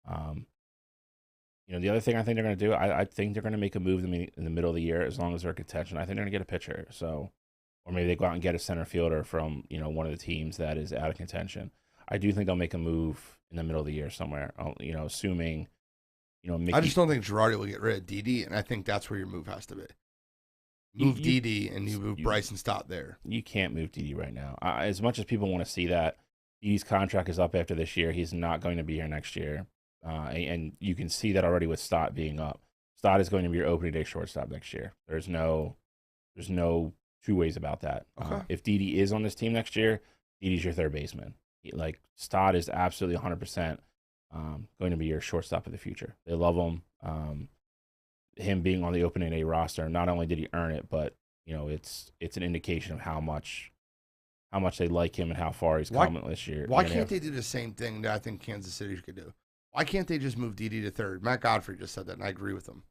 the other thing I think they're going to do, I think they're going to make a move in the middle of the year as long as they're in contention. I think they're going to get a pitcher. So, or maybe they go out and get a center fielder from, one of the teams that is out of contention. I do think they'll make a move in the middle of the year somewhere, assuming, I just don't think Girardi will get rid of Didi, and I think that's where your move has to be. Move Didi, and you move Bryson Stott there. You can't move Didi right now. As much as people want to see that, Didi's contract is up after this year. He's not going to be here next year. And you can see that already with Stott being up. Stott is going to be your opening day shortstop next year. There's no 2 ways about that. Okay. If Didi is on this team next year, Didi's your third baseman. Stott is absolutely 100% going to be your shortstop of the future. They love him. Him being on the opening day roster, not only did he earn it, but it's an indication of how much they like him and how far he's come this year. Why can't they do the same thing that I think Kansas City could do? Why can't they just move Didi to third? Matt Godfrey just said that, and I agree with him.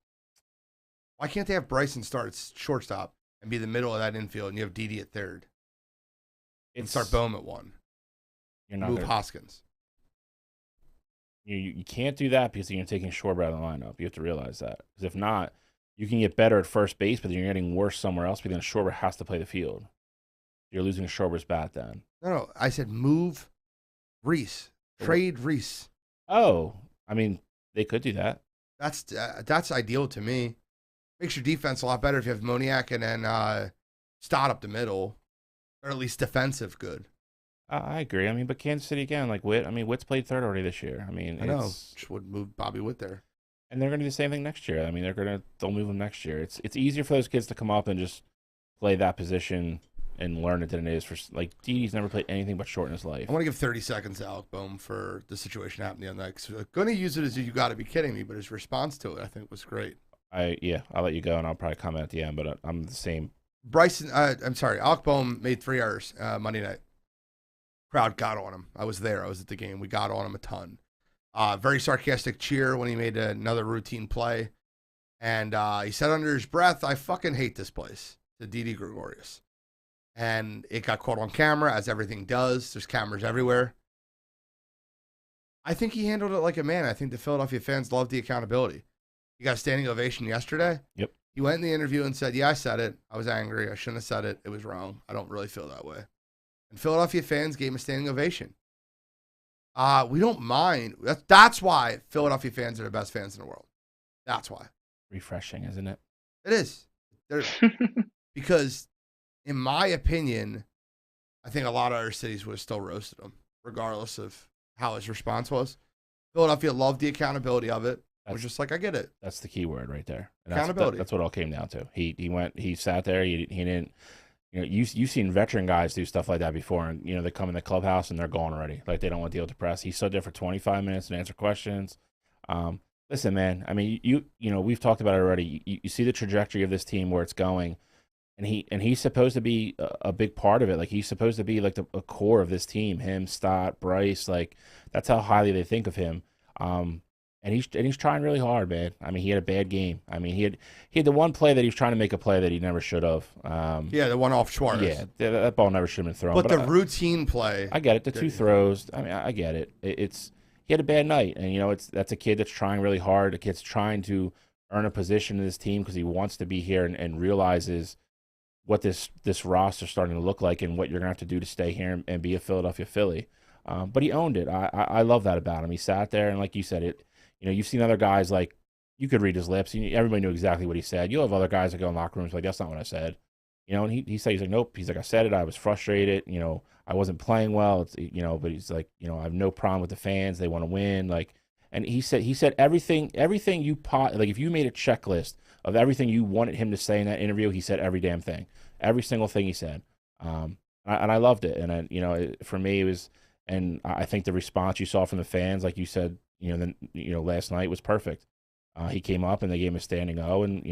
Why can't they have Bryson start at shortstop and be the middle of that infield, and you have Didi at third? And start Bohm at 1. Move Hoskins. You can't do that because you're taking Schwarber out of the lineup. You have to realize that. Because if not, you can get better at first base, but then you're getting worse somewhere else because then Schwarber has to play the field. You're losing Schwarber's bat then. No, I said move Rhys. Trade Rhys. Oh, I mean, they could do that. That's ideal to me. Makes your defense a lot better if you have Moniak and then Stott up the middle, or at least defensive good. I agree. I mean, but Kansas City again, like Witt. I mean, Witt's played third already this year. I mean, I know. Just would move Bobby Witt there, and they're going to do the same thing next year. I mean, they'll move him next year. It's easier for those kids to come up and just play that position and learn it than it is for Didi's never played anything but short in his life. I want to give 30 seconds to Alec Bohm for the situation happening on that. Because I'm going to use it as you got to be kidding me, but his response to it I think was great. I'll let you go and I'll probably comment at the end, but I'm the same. Alec Bohm made 3 errors Monday night. Crowd got on him. I was there. I was at the game. We got on him a ton. Very sarcastic cheer when he made another routine play. And he said under his breath, "I fucking hate this place," to Didi Gregorius. And it got caught on camera, as everything does. There's cameras everywhere. I think he handled it like a man. I think the Philadelphia fans loved the accountability. He got a standing ovation yesterday. Yep. He went in the interview and said, "Yeah, I said it. I was angry. I shouldn't have said it. It was wrong. I don't really feel that way." And Philadelphia fans gave him a standing ovation. We don't mind. That's why Philadelphia fans are the best fans in the world. That's why. Refreshing, isn't it? It is. Because, in my opinion, I think a lot of other cities would have still roasted him, regardless of how his response was. Philadelphia loved the accountability of it. It was just like, I get it. That's the key word right there. And accountability. That's what it all came down to. He sat there. He didn't. You've seen veteran guys do stuff like that before, and they come in the clubhouse and they're gone already. Like they don't want to deal with the press. He stood there for 25 minutes and answered questions. Listen, man. I mean, we've talked about it already. You see the trajectory of this team where it's going, and he's supposed to be a big part of it. Like he's supposed to be like a core of this team. Him, Stott, Bryce. Like that's how highly they think of him. And he's trying really hard, man. I mean, he had a bad game. I mean, he had the one play that he was trying to make a play that he never should have. The one off Suarez. Yeah, that ball never should have been thrown. But the routine play. I get it. The 2 throws. I mean, I get it. He had a bad night, and that's a kid that's trying really hard. A kid's trying to earn a position in this team because he wants to be here and realizes what this roster is starting to look like and what you're gonna have to do to stay here and be a Philadelphia Philly. But he owned it. I love that about him. He sat there and like you said, you've seen other guys like you could read his lips. Everybody knew exactly what he said. You'll have other guys that go in locker rooms like that's not what I said. And he said he's like nope. He's like I said it. I was frustrated. I wasn't playing well. But he's like I have no problem with the fans. They want to win. Like, and he said everything like if you made a checklist of everything you wanted him to say in that interview, he said every damn thing, every single thing he said. And I loved it. And for me it was, and I think the response you saw from the fans, like you said, last night was perfect. He came up and they gave him a standing O, and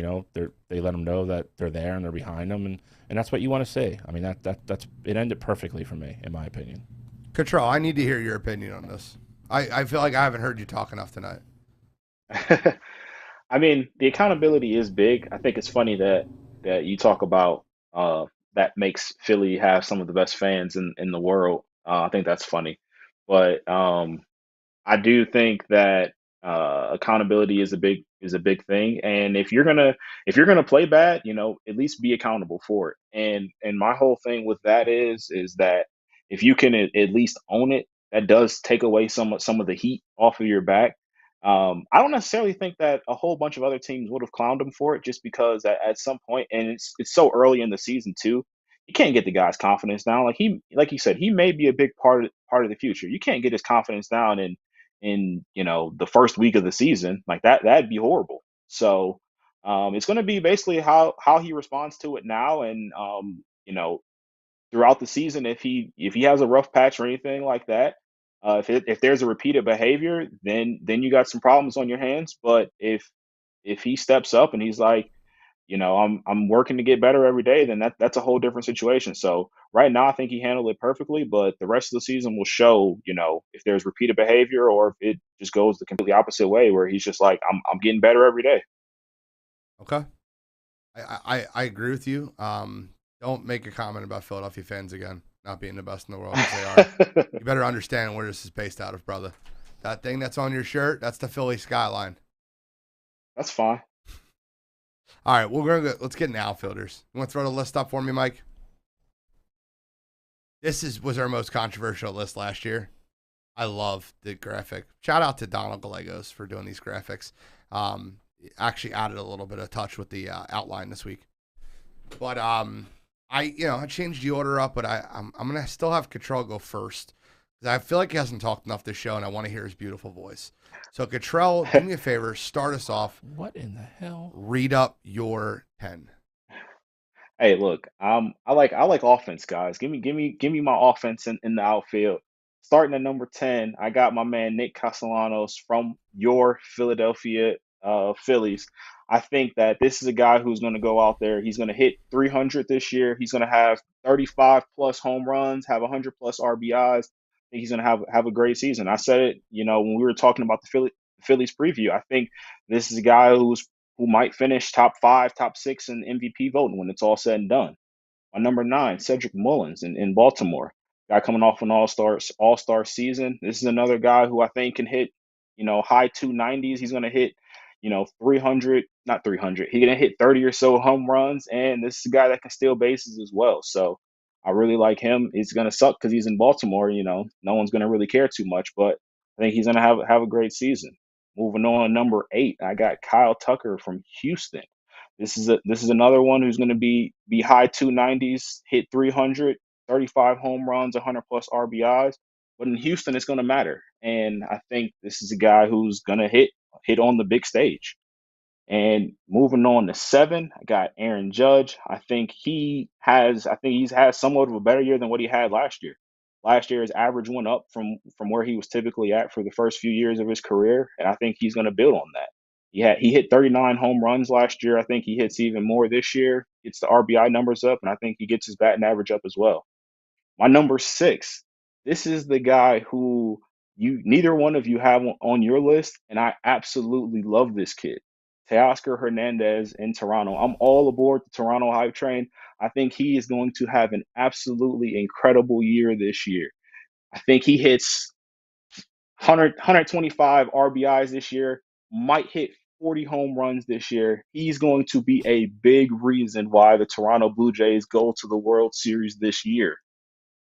they let him know that they're there and they're behind him, and that's what you want to see. I mean that's it ended perfectly for me, in my opinion. Control, I need to hear your opinion on this. I feel like I haven't heard you talk enough tonight. I mean, the accountability is big. I think it's funny that you talk about that makes Philly have some of the best fans in the world. I think that's funny, but I do think that accountability is a big thing, and if you're gonna play bad, at least be accountable for it. And my whole thing with that is that if you can at least own it, that does take away some of the heat off of your back. I don't necessarily think that a whole bunch of other teams would have clowned him for it, just because at some point, and it's so early in the season too, you can't get the guy's confidence down. Like you said, he may be a big part of the future. You can't get his confidence down in the first week of the season like that. That'd be horrible. So it's going to be basically how he responds to it now, and throughout the season, if he has a rough patch or anything like that, if there's a repeated behavior, then you got some problems on your hands. But if he steps up and he's like, I'm working to get better every day, then that's a whole different situation. So right now, I think he handled it perfectly, but the rest of the season will show, if there's repeated behavior or if it just goes the completely opposite way, where he's just like, I'm getting better every day. Okay, I agree with you. Don't make a comment about Philadelphia fans again not being the best in the world as they are. You better understand where this is based out of, brother. That thing that's on your shirt, that's the Philly skyline. That's fine. All right, let's get into outfielders. You want to throw the list up for me, Mike? This was our most controversial list last year. I love the graphic. Shout out to Donald Gallegos for doing these graphics. Actually added a little bit of touch with the outline this week. But I changed the order up, but I'm gonna still have Cottrell go first because I feel like he hasn't talked enough this show, and I want to hear his beautiful voice. So Cottrell, do me a favor, start us off. What in the hell? Read up your 10. Hey, look, I like offense, guys. Give me my offense in the outfield. Starting at number 10, I got my man Nick Castellanos from your Philadelphia Phillies. I think that this is a guy who's going to go out there. He's going to hit 300 this year. He's going to have 35 plus home runs, have 100 plus RBIs. I think he's going to have a great season. I said it, when we were talking about the Phillies preview. I think this is a guy who might finish top 5, top 6 in MVP voting when it's all said and done. My number 9, Cedric Mullins in Baltimore. Guy coming off an all-star season. This is another guy who I think can hit, high 290s. He's going to hit, 300, not 300. He's going to hit 30 or so home runs, and this is a guy that can steal bases as well. So I really like him. It's going to suck because he's in Baltimore. No one's going to really care too much, but I think he's going to have a great season. Moving on, number 8, I got Kyle Tucker from Houston. This is another one who's going to be high 290s, hit 300, 35 home runs, 100 plus RBIs. But in Houston, it's going to matter, and I think this is a guy who's going to hit on the big stage. And moving on to 7, I got Aaron Judge. I think he's had somewhat of a better year than what he had last year. Last year, his average went up from where he was typically at for the first few years of his career, and I think he's going to build on that. He hit 39 home runs last year. I think he hits even more this year. Gets the RBI numbers up, and I think he gets his batting average up as well. My number 6, this is the guy who neither one of you have on your list, and I absolutely love this kid. Teoscar Hernandez in Toronto. I'm all aboard the Toronto hype train. I think he is going to have an absolutely incredible year this year. I think he hits 125 RBIs this year, might hit 40 home runs this year. He's going to be a big reason why the Toronto Blue Jays go to the World Series this year.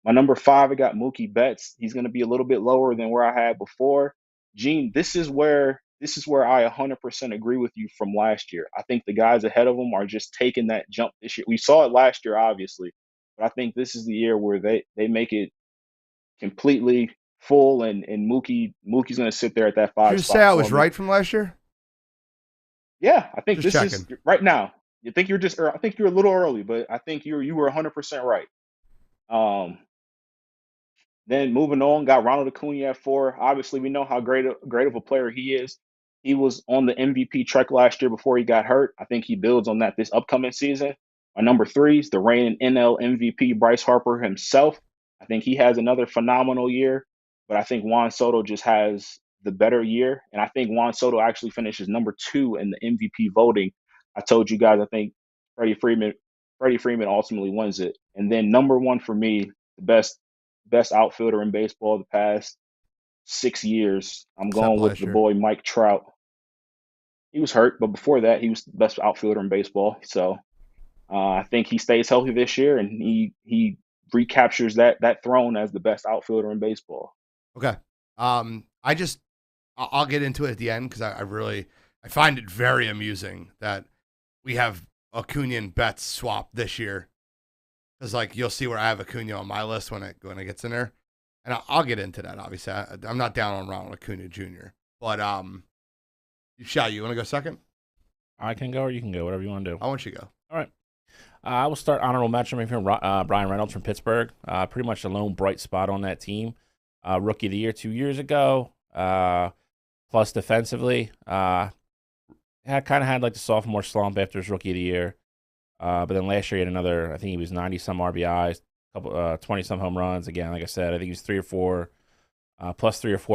My number 5, I got Mookie Betts. He's going to be a little bit lower than where I had before. Gene, this is where I 100% agree with you from last year. I think the guys ahead of them are just taking that jump this year. We saw it last year, obviously, but I think this is the year where they make it completely full, and Mookie's going to sit there at that 5 Did you spot. say I was right from last year? Yeah, I think Just this checking. is right now. I think you're a little early, but I think you were 100% right. Then moving on, got Ronald Acuna at 4. Obviously, we know how great of a player he is. He was on the MVP trek last year before he got hurt. I think he builds on that this upcoming season. My number 3 is the reigning NL MVP, Bryce Harper himself. I think he has another phenomenal year, but I think Juan Soto just has the better year. And I think Juan Soto actually finishes number 2 in the MVP voting. I told you guys, I think Freddie Freeman ultimately wins it. And then number 1 for me, the best outfielder in baseball the past 6 years. I'm Except going with last the year. boy Mike Trout. He was hurt, but before that, he was the best outfielder in baseball. So I think he stays healthy this year, and he recaptures that throne as the best outfielder in baseball. Okay. I'll get into it at the end because I find it very amusing that we have Acuna and Betts swap this year. Because like you'll see where I have Acuna on my list when it gets in there, and I'll get into that. Obviously, I'm not down on Ronald Acuna Jr. But you want to go second? I can go, or you can go, whatever you want to do. I want you to go. All right. I will start honorable mention from Brian Reynolds from Pittsburgh. Pretty much a lone bright spot on that team. Rookie of the year 2 years ago. Plus defensively, had like the sophomore slump after his rookie of the year. But then last year he had another, I think he was 90-some RBIs, 20-some home runs. Again, like I said, I think he was 3 or 4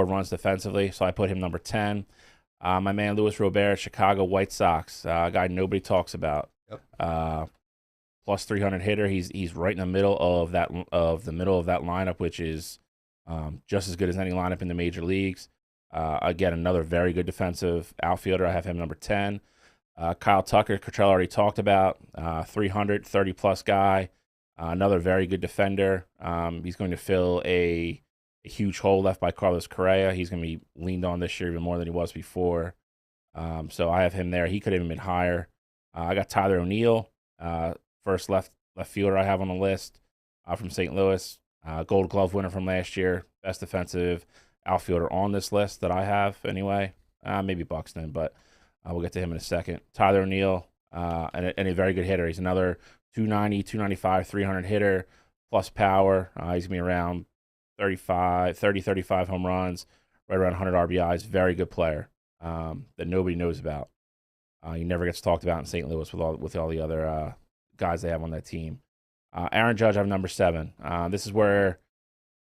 runs defensively. So I put him number 10. My man Luis Robert, Chicago White Sox, a guy nobody talks about. Yep. Plus 300 hitter. He's right in the middle of that lineup, which is just as good as any lineup in the major leagues. Again, another very good defensive outfielder. I have him number 10. Kyle Tucker, Cottrell already talked about, 330-plus guy, another very good defender. He's going to fill a huge hole left by Carlos Correa. He's going to be leaned on this year even more than he was before. So I have him there. He could have even been higher. I got Tyler O'Neill, first left fielder I have on the list from St. Louis. Gold Glove winner from last year. Best defensive outfielder on this list that I have anyway. Maybe Buxton, but we'll get to him in a second. Tyler O'Neill, and a very good hitter. He's another 290, 295, 300 hitter, plus power. He's going to be around 35 home runs, right around 100 RBIs. Very good player that nobody knows about. He never gets talked about in St. Louis with all the other guys they have on that team. Aaron Judge, I have number 7. This is where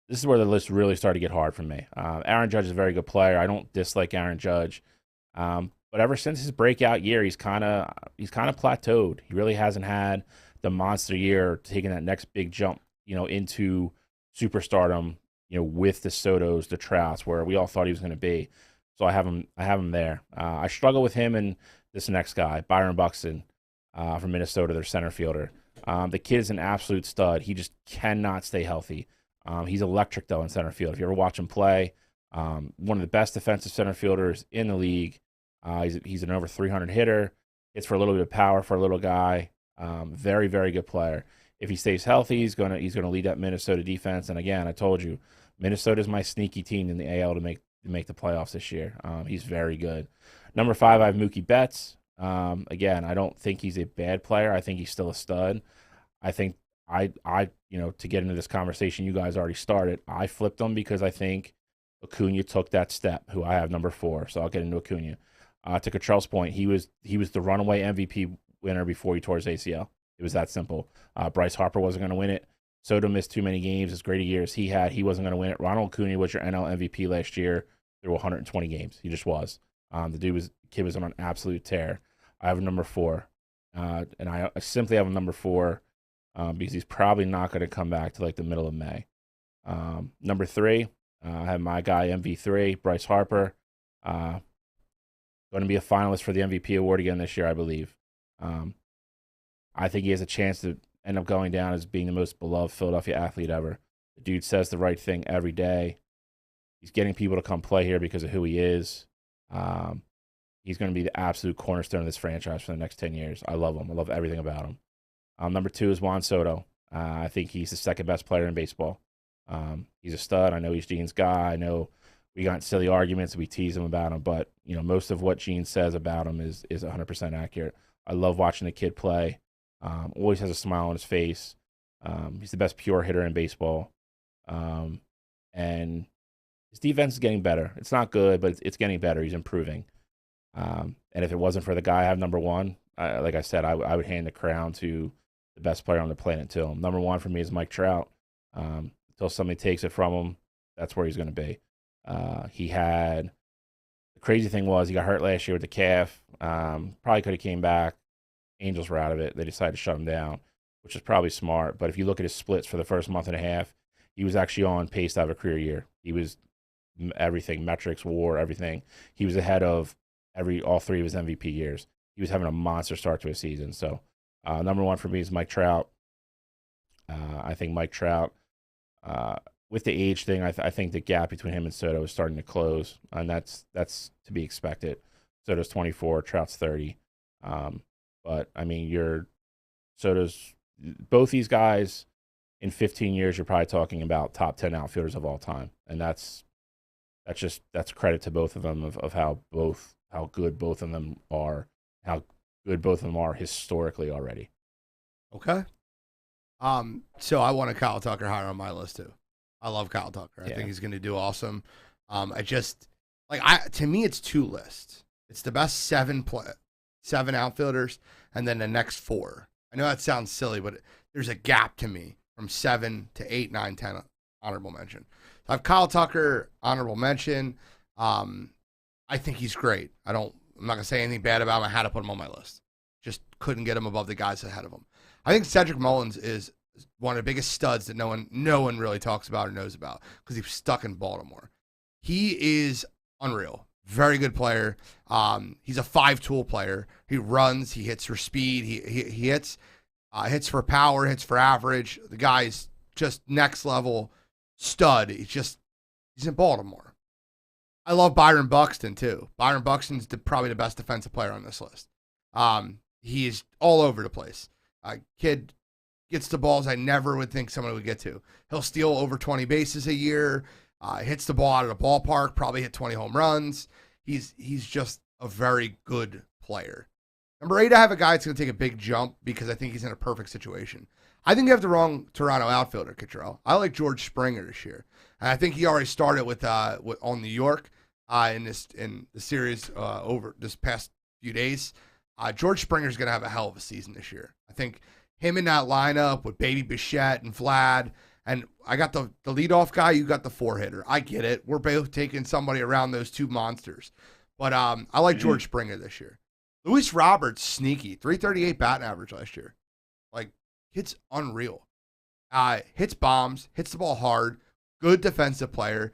the list really started to get hard for me. Aaron Judge is a very good player. I don't dislike Aaron Judge. But ever since his breakout year, he's kind of plateaued. He really hasn't had the monster year, taking that next big jump, into superstardom, with the Sotos, the Trouts, where we all thought he was going to be. So I have him there. I struggle with him and this next guy, Byron Buxton, from Minnesota, their center fielder. The kid is an absolute stud. He just cannot stay healthy. He's electric though in center field. If you ever watch him play, one of the best defensive center fielders in the league. He's an over 300 hitter. Hits for a little bit of power for a little guy. Very, very good player. If he stays healthy, he's gonna lead that Minnesota defense. And again, I told you, Minnesota's my sneaky team in the AL to make the playoffs this year. He's very good. Number 5, I have Mookie Betts. Again, I don't think he's a bad player. I think he's still a stud. I think to get into this conversation you guys already started, I flipped him because I think Acuna took that step, who I have number 4. So I'll get into Acuna. To Cottrell's point, he was the runaway MVP winner before he tore his ACL. It was that simple. Bryce Harper wasn't going to win it. Soto missed too many games. As great a year as he had, he wasn't going to win it. Ronald Acuna was your NL MVP last year through 120 games. He just was. The kid was on an absolute tear. I have a number 4, and I simply have a number 4 because he's probably not going to come back to like the middle of May. Number 3, I have my guy MV3, Bryce Harper. Going to be a finalist for the MVP award again this year, I believe. I think he has a chance to end up going down as being the most beloved Philadelphia athlete ever. The dude says the right thing every day. He's getting people to come play here because of who he is. He's going to be the absolute cornerstone of this franchise for the next 10 years. I love him. I love everything about him. Number 2 is Juan Soto. I think he's the second best player in baseball. He's a stud. I know he's Gene's guy. I know we got silly arguments. We tease him about him, but most of what Gene says about him is 100% accurate. I love watching the kid play. Always has a smile on his face. He's the best pure hitter in baseball. And his defense is getting better. It's not good, but it's getting better. He's improving. And if it wasn't for the guy I have number 1, like I said, I would hand the crown to the best player on the planet to him. Number 1 for me is Mike Trout. Until somebody takes it from him, that's where he's going to be. The crazy thing was he got hurt last year with the calf. Probably could have came back. Angels were out of it. They decided to shut him down, which is probably smart. But if you look at his splits for the first month and a half, he was actually on pace to have a career year. He was everything, metrics, WAR, everything. He was ahead of all 3 of his MVP years. He was having a monster start to his season. So number 1 for me is Mike Trout. I think Mike Trout, with the age thing, I think the gap between him and Soto is starting to close, and that's to be expected. Soto's 24, Trout's 30. But I mean, both these guys in 15 years, you're probably talking about top 10 outfielders of all time, and that's credit to both of them of how good both of them are, how good both of them are historically already. Okay. So I wanted Kyle Tucker higher on my list too. I love Kyle Tucker. I think he's going to do awesome. To me, it's 2 lists. It's the best 7 outfielders, and then the next 4. I know that sounds silly, but there's a gap to me from 7 to 8, 9, 10 honorable mention. So I have Kyle Tucker, honorable mention. I think he's great. I'm not going to say anything bad about him. I had to put him on my list. Just couldn't get him above the guys ahead of him. I think Cedric Mullins is one of the biggest studs that no one really talks about or knows about because he's stuck in Baltimore. He is unreal. Very good player. He's a 5-tool player. He runs. He hits for speed. He hits for power. Hits for average. The guy's just next level stud. He's in Baltimore. I love Byron Buxton too. Byron Buxton's probably the best defensive player on this list. He is all over the place. Kid gets the balls I never would think someone would get to. He'll steal over 20 bases a year. Hits the ball out of the ballpark. Probably hit 20 home runs. He's just a very good player. Number 8, I have a guy that's going to take a big jump because I think he's in a perfect situation. I think you have the wrong Toronto outfielder, Cottrell. I like George Springer this year. And I think he already started with on New York in the series over this past few days. George Springer's going to have a hell of a season this year. I think him in that lineup with Baby Bichette and Vlad, and I got the leadoff guy, you got the 4-hitter. I get it. We're both taking somebody around those 2 monsters. But I like George Springer this year. Luis Roberts, sneaky. 338 batting average last year. Kid's unreal. Hits bombs, hits the ball hard, good defensive player.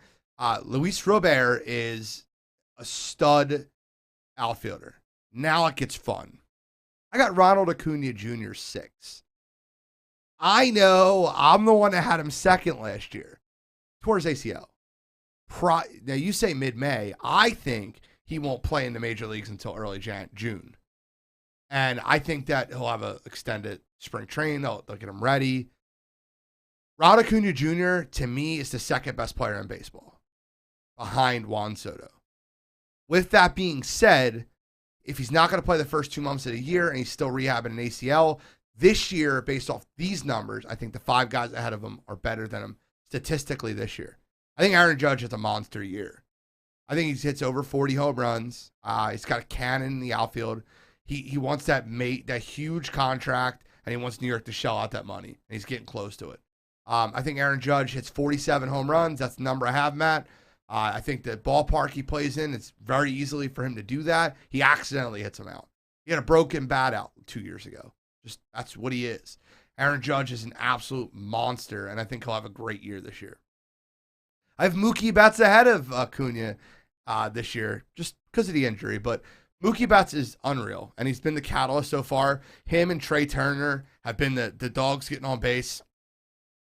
Luis Robert is a stud outfielder. Now it gets fun. I got Ronald Acuna Jr. 6. I know I'm the one that had him 2nd last year. Tore his ACL. Now you say mid-May. I think he won't play in the major leagues until early June. And I think that he'll have an extended spring training. They'll get him ready. Ronald Acuna Jr., to me, is the 2nd best player in baseball, behind Juan Soto. With that being said, if he's not going to play the first 2 months of the year and he's still rehabbing an ACL, this year, based off these numbers, I think the 5 guys ahead of him are better than him statistically this year. I think Aaron Judge has a monster year. I think he hits over 40 home runs. He's got a cannon in the outfield. He wants that huge contract, and he wants New York to shell out that money, and he's getting close to it. I think Aaron Judge hits 47 home runs. That's the number I have, Matt. I think the ballpark he plays in, it's very easily for him to do that. He accidentally hits him out. He had a broken bat out 2 years ago. That's what he is. Aaron Judge is an absolute monster, and I think he'll have a great year this year. I have Mookie Betts ahead of Acuna this year, just because of the injury. But Mookie Betts is unreal, and he's been the catalyst so far. Him and Trey Turner have been the dogs getting on base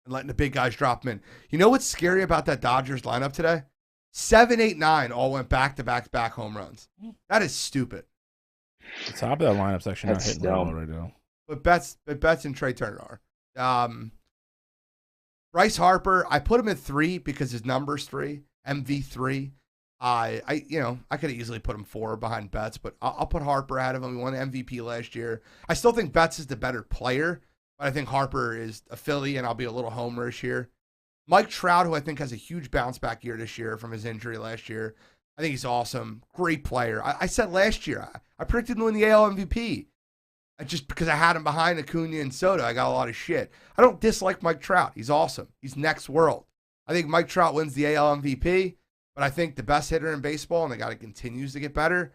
and letting the big guys drop them in. You know what's scary about that Dodgers lineup today? 7, 8, 9 all went back-to-back home runs. That is stupid. The top of that lineup's actually not hitting well right now. But Betts and Trey Turner are. Bryce Harper, I put him at 3 because his number's 3, MV3. I could have easily put him 4 behind Betts, but I'll put Harper ahead of him. He won the MVP last year. I still think Betts is the better player, but I think Harper is a Philly, and I'll be a little homerish here. Mike Trout, who I think has a huge bounce back year this year from his injury last year. I think he's awesome. Great player. I said last year, I predicted him to win the AL MVP. Just because I had him behind Acuna and Soto, I got a lot of shit. I don't dislike Mike Trout. He's awesome. He's next world. I think Mike Trout wins the AL MVP, but I think the best hitter in baseball, and the guy that continues to get better,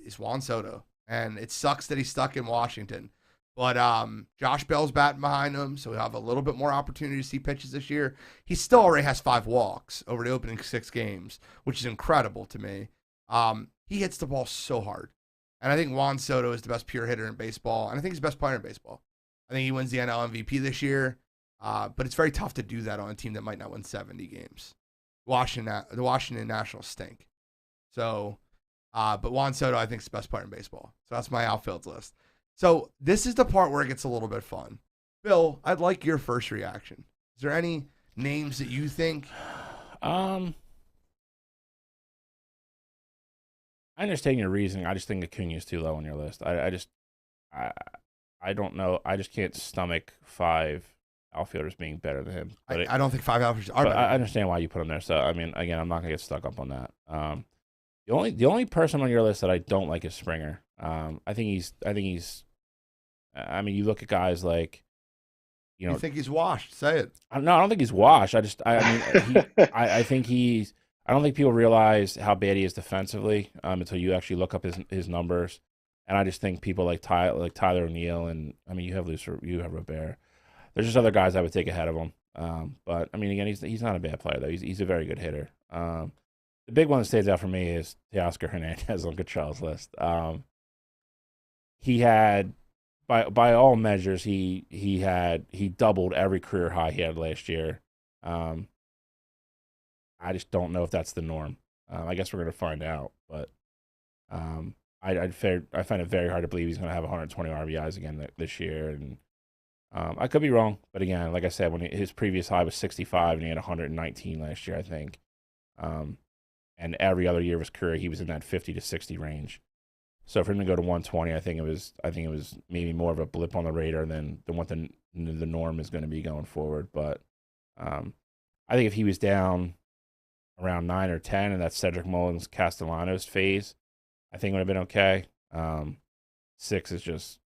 is Juan Soto. And it sucks that he's stuck in Washington. But Josh Bell's batting behind him, so he'll have a little bit more opportunity to see pitches this year. He still already has 5 walks over the opening 6 games, which is incredible to me. He hits the ball so hard. And I think Juan Soto is the best pure hitter in baseball, and I think he's the best player in baseball. I think he wins the NL MVP this year, but it's very tough to do that on a team that might not win 70 games. The Washington Nationals stink. So, but Juan Soto, I think, is the best player in baseball. So that's my outfields list. So this is the part where it gets a little bit fun. Bill, I'd like your first reaction. Is there any names that you think? I understand your reasoning. I just think Acuna is too low on your list. I don't know. I just can't stomach 5 outfielders being better than him. But I don't think 5 outfielders are better. I understand why you put him there. So I mean, again, I'm not gonna get stuck up on that. The only person on your list that I don't like is Springer. I think he's. I mean, you look at guys like, you think he's washed? Say it. No, I don't think he's washed. I think he's. I don't think people realize how bad he is defensively until you actually look up his numbers. And I just think people like Tyler O'Neill, and I mean, you have Robert. There's just other guys I would take ahead of him. But I mean, again, he's not a bad player though. He's a very good hitter. The big one that stands out for me is Teoscar Hernandez on Cottrell's list. He had, by all measures, he doubled every career high he had last year. I just don't know if that's the norm. I guess we're going to find out, but I find it very hard to believe he's going to have 120 RBIs again this year. And I could be wrong, but again, like I said, when his previous high was 65 and he had 119 last year, I think. And every other year of his career, he was in that 50 to 60 range. So for him to go to 120, I think it was maybe more of a blip on the radar than what the norm is going to be going forward. But I think if he was down around 9 or 10 in that Cedric Mullins Castellanos phase, I think it would have been okay. 6 is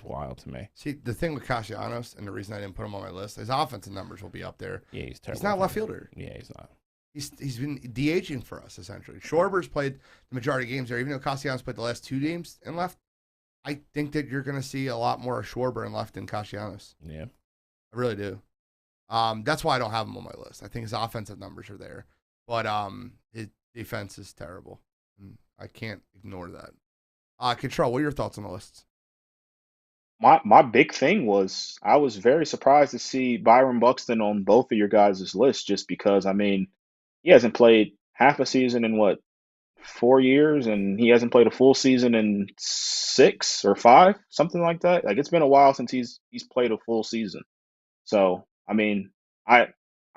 wild to me. See, the thing with Castellanos, and the reason I didn't put him on my list, his offensive numbers will be up there. Yeah, he's terrible. He's not a left fielder. Yeah, he's not. He's been DHing for us, essentially. Schwarber's played the majority of games there, even though Castellanos played the last 2 games in left. I think that you're going to see a lot more Schwarber in left than Castellanos. Yeah. I really do. That's why I don't have him on my list. I think his offensive numbers are there, but his defense is terrible. And I can't ignore that. Control, what are your thoughts on the lists? My big thing was I was very surprised to see Byron Buxton on both of your guys' lists, just because, I mean, he hasn't played half a season in 4 years, and he hasn't played a full season in 6 or 5, something like that. Like, it's been a while since he's played a full season. So, I mean, I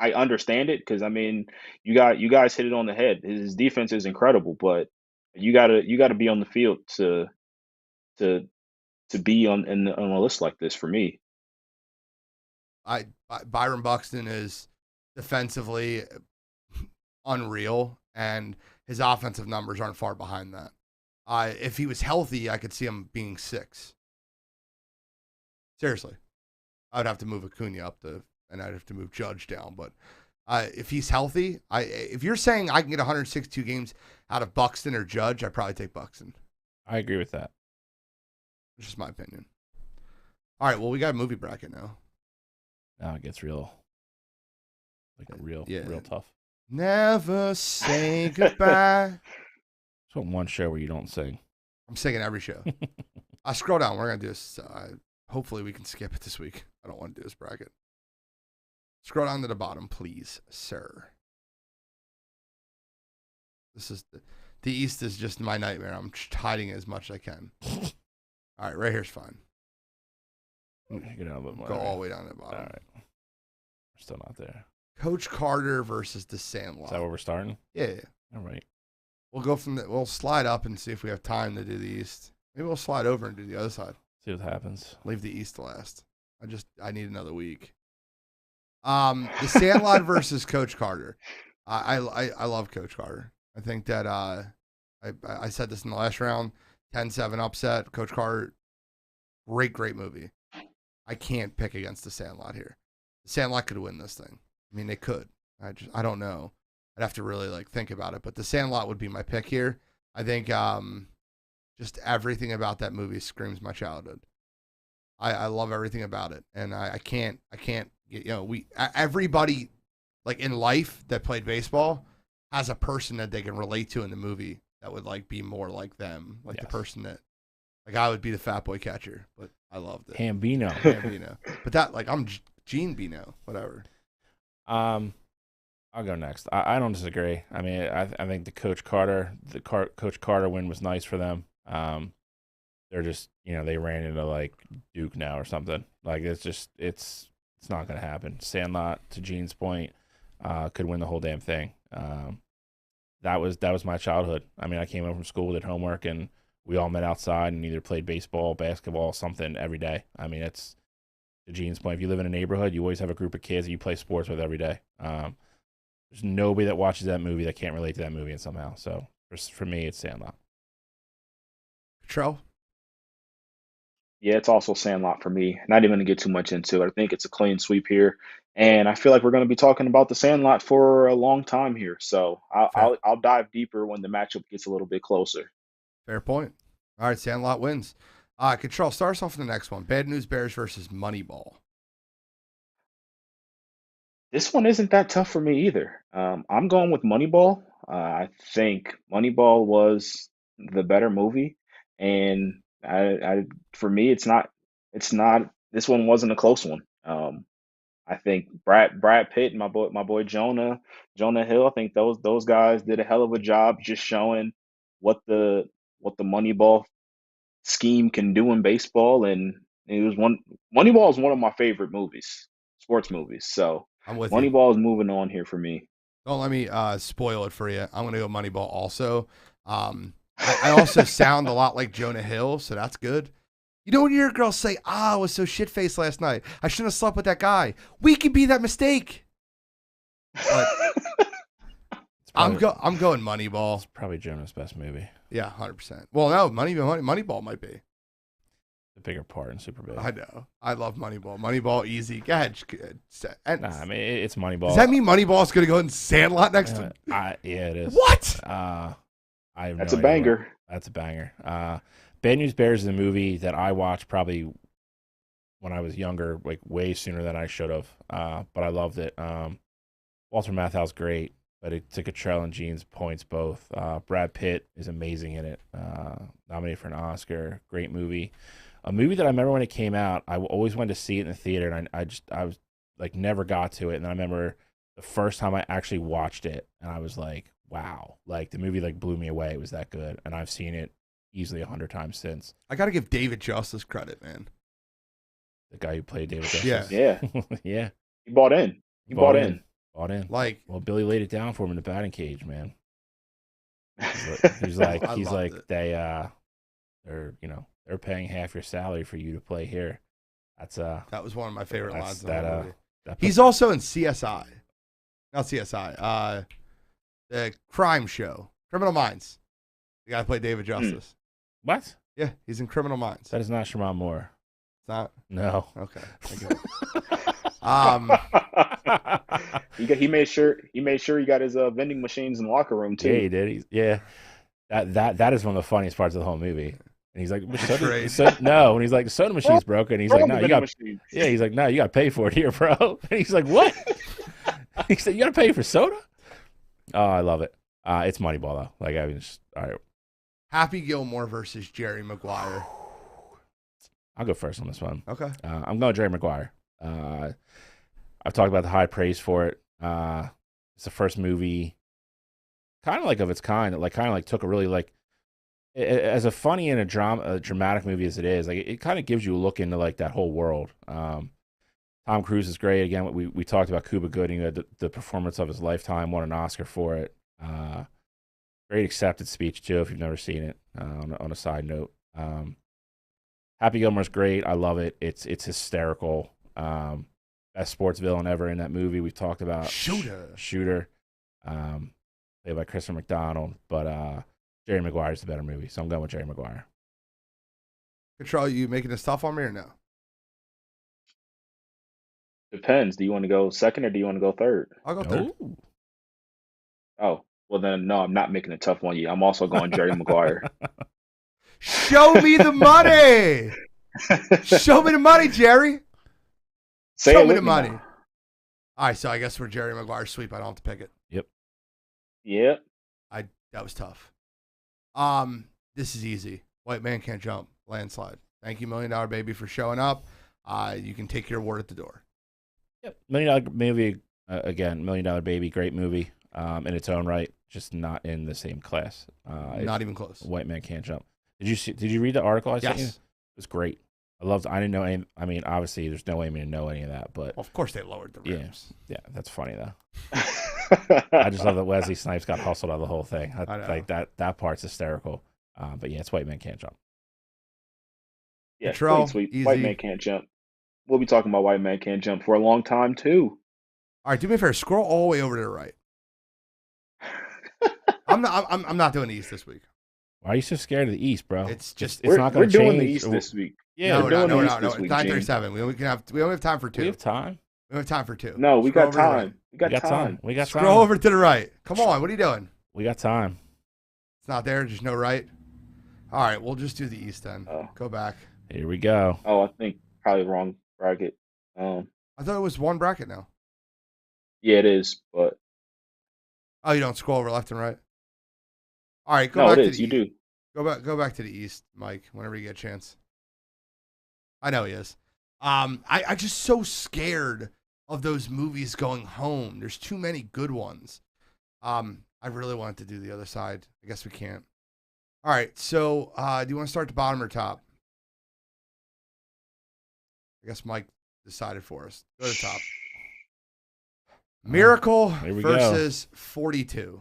understand it, because I mean, you guys hit it on the head. His defense is incredible, but you gotta be on the field to be on a list like this for me. Byron Buxton is defensively unreal, and his offensive numbers aren't far behind that. If he was healthy, I could see him being 6. Seriously. I would have to move Acuna up and I'd have to move Judge down. But if he's healthy, if you're saying I can get 162 games out of Buxton or Judge, I'd probably take Buxton. I agree with that. It's just my opinion. All right, well, we got a movie bracket now. Now it gets real tough. Never say goodbye. It's one show where you don't sing. I'm singing every show. I scroll down. We're gonna do this. Hopefully, we can skip it this week. I don't want to do this bracket. Scroll down to the bottom, please, sir. This is the East is just my nightmare. I'm hiding it as much as I can. All right, right here's fine. Get down a bit more. Go all the way down to the bottom. All right. We're still not there. Coach Carter versus the Sandlot. Is that where we're starting? Yeah. All right. We'll go from the. We'll slide up and see if we have time to do the East. Maybe we'll slide over and do the other side. See what happens. Leave the East last. I need another week. The Sandlot versus Coach Carter. I love Coach Carter. I think that I said this in the last round. 10-7 upset. Coach Carter, great movie. I can't pick against the Sandlot here. The Sandlot could win this thing. I mean, they could. I don't know. I'd have to really think about it. But the Sandlot would be my pick here. I think just everything about that movie screams my childhood. I love everything about it, and I can't everybody like in life that played baseball has a person that they can relate to in the movie that would be more like them, like the person that I would be the fat boy catcher, but I loved it. Hambino. But that I'm Gene Bino, whatever. I'll go next. I don't disagree. I mean, I think the Coach Carter win was nice for them. They're just they ran into Duke now or something. It's not gonna happen. Sandlot, to Gene's point, could win the whole damn thing. That was my childhood. I mean, I came home from school, did homework, and we all met outside and either played baseball, basketball, something every day. I mean, it's to Gene's point. If you live in a neighborhood, you always have a group of kids that you play sports with every day. There's nobody that watches that movie that can't relate to that movie in somehow. So for me, it's Sandlot. Trell? Yeah, it's also Sandlot for me. Not even to get too much into it. I think it's a clean sweep here. And I feel like we're going to be talking about the Sandlot for a long time here. So I'll dive deeper when the matchup gets a little bit closer. Fair point. All right, Sandlot wins. Control, start us off in the next one. Bad News Bears versus Moneyball. This one isn't that tough for me either. I'm going with Moneyball. I think Moneyball was the better movie. And for me, it's not. This one wasn't a close one. I think Brad Pitt and my boy Jonah Hill. I think those guys did a hell of a job just showing what the Moneyball scheme can do in baseball, and Moneyball is one of my favorite movies, sports movies. So I'm with Moneyball is moving on here for me. Don't let me spoil it for you. I'm gonna go Moneyball also. I also sound a lot like Jonah Hill, so that's good. You know when you hear girls say, I was so shit-faced last night. I shouldn't have slept with that guy. We can be that mistake. But I'm going Moneyball. It's probably Jonah's best movie. Yeah, 100%. Well, no, Moneyball might be. The bigger part in Superbad. I know. I love Moneyball. Moneyball, easy. Go ahead. I mean, it's Moneyball. Does that mean Moneyball's going to go in Sandlot next to yeah, it is. What? That's a banger. That's a banger. Bad News Bears is a movie that I watched probably when I was younger, way sooner than I should have. But I loved it. Walter Matthau's great, but it took Cottrell and Gene's points both. Brad Pitt is amazing in it. Nominated for an Oscar. Great movie. A movie that I remember when it came out, I always wanted to see it in the theater, and I was never got to it. And then I remember the first time I actually watched it, and I was like, wow, the movie blew me away. It was that good, and I've seen it easily 100 times since. I got to give David Justice credit, man. The guy who played David Justice. Yeah. Yeah. He bought in. Bought in. Well, Billy laid it down for him in the batting cage, man. He's like they're paying half your salary for you to play here. That was one of my favorite lines. That he's also in CSI. Not CSI. The crime show, Criminal Minds. The guy who played David Justice. What? Yeah, he's in Criminal Minds. That is not Shamon Moore. It's not? No. Okay. He made sure he got his vending machines in the locker room too. Yeah, he did. That is one of the funniest parts of the whole movie. And he's like, no. And he's like, the soda machine's broken. And he's like, no, you got. Yeah, he's like, no, you got to pay for it here, bro. And he's like, what? He said, you got to pay for soda? Oh, I love it. It's Moneyball though. All right. Happy Gilmore versus Jerry Maguire. I'll go first on this one. Okay. I'm going Jerry Maguire. I've talked about the high praise for it. It's the first movie, kind of like of its kind, that kind of took a really as a funny and a dramatic movie as it is, it kind of gives you a look into that whole world. Tom Cruise is great. Again, we talked about Cuba Gooding, the performance of his lifetime, won an Oscar for it. Great accepted speech too, if you've never seen it. On a side note, Happy Gilmore's great. I love it. It's hysterical. Best sports villain ever in that movie. We've talked about Shooter, played by Christopher McDonald, but Jerry Maguire's the better movie, so I'm going with Jerry Maguire. Control, you making this tough on me or no? Depends. Do you want to go second or do you want to go third? I'll go third. Oh, well then, no, I'm not making it tough on you. I'm also going Jerry Maguire. Show me the money. Show me the money, Jerry. Show me the money. Now. All right, so I guess we're Jerry Maguire sweep. I don't have to pick it. Yep. That was tough. This is easy. White man can't jump. Landslide. Thank you, $1 Million Baby, for showing up. You can take your award at the door. Yep. $1 Million movie, again, $1 Million Baby, great movie in its own right, just not in the same class. Not even close. White man can't jump. Did you read the article I sent you? It was great. I didn't know any. I mean, obviously, there's no way me to know any of that, but of course they lowered the rims. Yeah, that's funny though. I just love that Wesley Snipes got hustled out of the whole thing. I know. Like that part's hysterical. But yeah, it's White Man Can't Jump. Yeah, sweet. Easy. White Man Can't Jump. We'll be talking about White Man Can't Jump for a long time too. All right, do me a favor. Scroll all the way over to the right. I'm not doing the East this week. Why are you so scared of the East, bro? It's just it's not going to change. We're doing the East this week. Yeah, no, no. It's 9:37. We only have time for two. We have time. We have time for two. No, we got time. We got time. We got time. Scroll over to the right. Come on, what are you doing? We got time. It's not there. Just no right. All right, we'll just do the East then. Go back. Here we go. Oh, I think probably wrong bracket. I thought it was one bracket now. Yeah, it is, but oh, you don't scroll over left and right. All right, go back to the East. You do. Go back to the East, Mike. Whenever you get a chance. I know he is. I just so scared of those movies going home. There's too many good ones. I really wanted to do the other side. I guess we can't. All right, so do you want to start the bottom or top? I guess Mike decided for us. Go to the top. Miracle versus 42.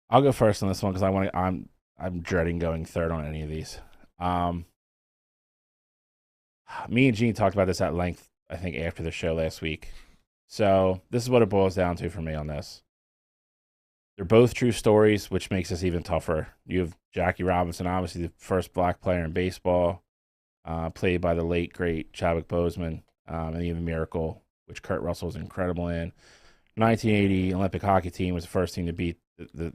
I'll go first on this one because I'm dreading going third on any of these. Me and Gene talked about this at length, I think, after the show last week. So this is what it boils down to for me on this. They're both true stories, which makes this even tougher. You have Jackie Robinson, obviously the first black player in baseball, played by the late, great Chadwick Boseman, and even Miracle, which Kurt Russell was incredible in. 1980 Olympic hockey team was the first team to beat the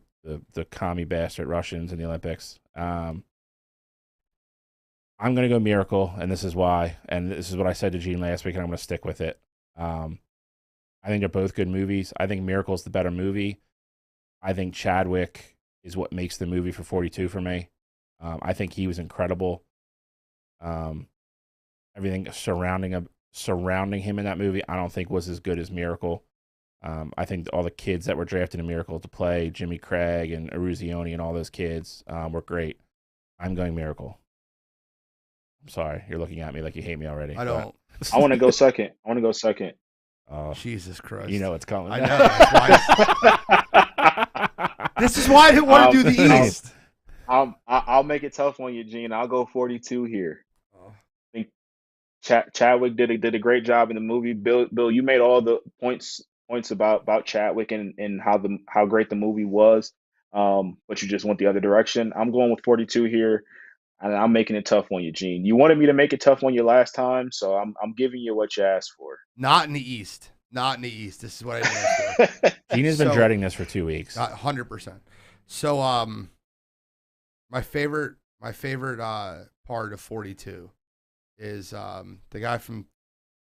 commie bastard Russians in the Olympics. I'm going to go Miracle, and this is why. And this is what I said to Gene last week, and I'm going to stick with it. I think they're both good movies. I think Miracle's the better movie. I think Chadwick is what makes the movie for 42 for me. I think he was incredible. Everything surrounding him in that movie, I don't think was as good as Miracle. I think all the kids that were drafted in Miracle to play, Jimmy Craig and Eruzione and all those kids, were great. I'm going Miracle. I'm sorry. You're looking at me like you hate me already. I don't. I want to go second. Oh, Jesus Christ. You know it's coming. I know. This is why I didn't want to do the East. I'll make it tough on you, Gene. I'll go 42 here. I think Chadwick did a great job in the movie. Bill, you made all the points about Chadwick and how great the movie was, but you just went the other direction. I'm going with 42 here, and I'm making it tough on you, Gene. You wanted me to make it tough on you last time, so I'm giving you what you asked for. Not in the East. This is what I didn't ask for. Gene has been dreading this for 2 weeks. 100%. So, my favorite part of 42 is the guy from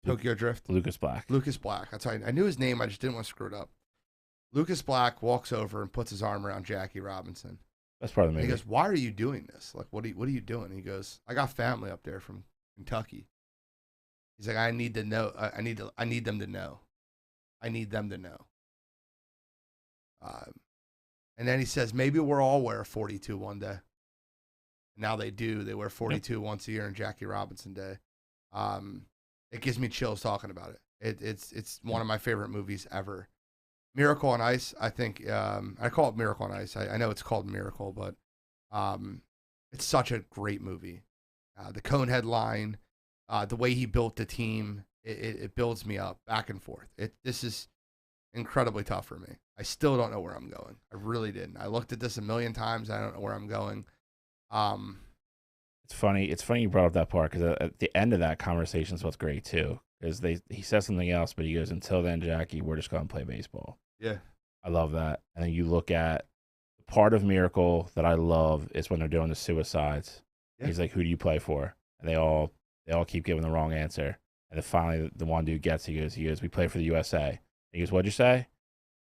Tokyo Drift. Lucas Black. That's how I knew his name. I just didn't want to screw it up. Lucas Black walks over and puts his arm around Jackie Robinson. Best part of the And movie. he goes, "Why are you doing this? Like, what are you doing?" And he goes, "I got family up there from Kentucky." He's like, "I need to know. I need them to know. I need them to know." And then he says, "Maybe we'll all wear 42 one day." Now they do. They wear 42 once a year on Jackie Robinson Day. It gives me chills talking about it. It's one of my favorite movies ever. Miracle on Ice, I think. I call it Miracle on Ice. I know it's called Miracle, but it's such a great movie. The Conehead line, the way he built the team, it builds me up back and forth. This is incredibly tough for me. I still don't know where I'm going. I really didn't. I looked at this a million times. I don't know where I'm going. It's funny. It's funny you brought up that part because at the end of that conversation is what's great too. Because he says something else, but he goes, "Until then, Jackie, we're just going to play baseball." Yeah, I love that. And then you look at the part of Miracle that I love is when they're doing the suicides. Yeah. He's like, "Who do you play for?" And they all keep giving the wrong answer. And then finally, the one dude gets. He goes, "We play for the USA." And he goes, "What'd you say?"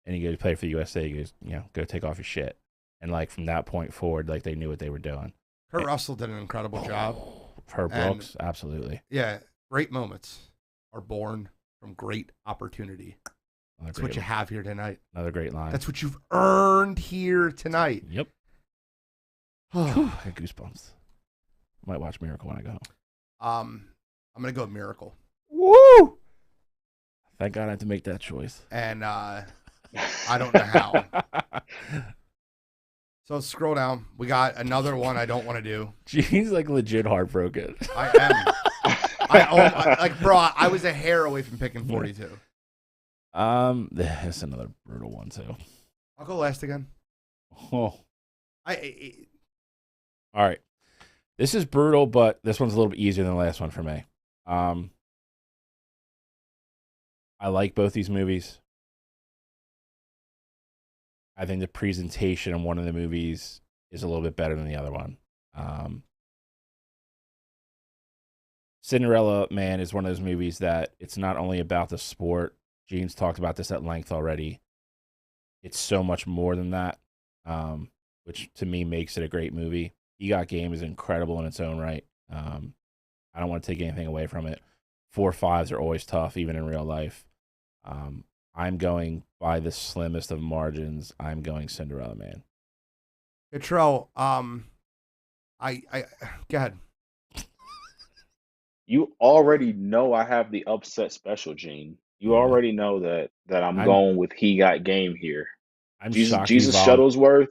And he goes, "Play for the USA." He goes, "Go take off your shit." And like from that point forward, like they knew what they were doing. Kurt Russell did an incredible job. Herb Brooks, absolutely. Yeah, great moments are born from great opportunity. That's what you have here tonight. Another great line. That's what you've earned here tonight. Yep. I got goosebumps. Might watch Miracle when I go home. I'm gonna go with Miracle. Woo! Thank God I had to make that choice. And I don't know how. So scroll down. We got another one I don't want to do. Gene's like legit heartbroken. I am. Bro, I was a hair away from picking 42. That's another brutal one too. I'll go last again. Oh. All right. This is brutal, but this one's a little bit easier than the last one for me. I like both these movies. I think the presentation in one of the movies is a little bit better than the other one. Cinderella Man is one of those movies that it's not only about the sport. Gene's talked about this at length already. It's so much more than that, which to me makes it a great movie. You Got Game is incredible in its own right. I don't want to take anything away from it. 4.5s are always tough, even in real life. I'm going by the slimmest of margins. I'm going Cinderella Man. Hey, Trell, go ahead. You already know I have the upset special, Gene. You already know that I'm going with He Got Game here. I'm Jesus Shuttlesworth.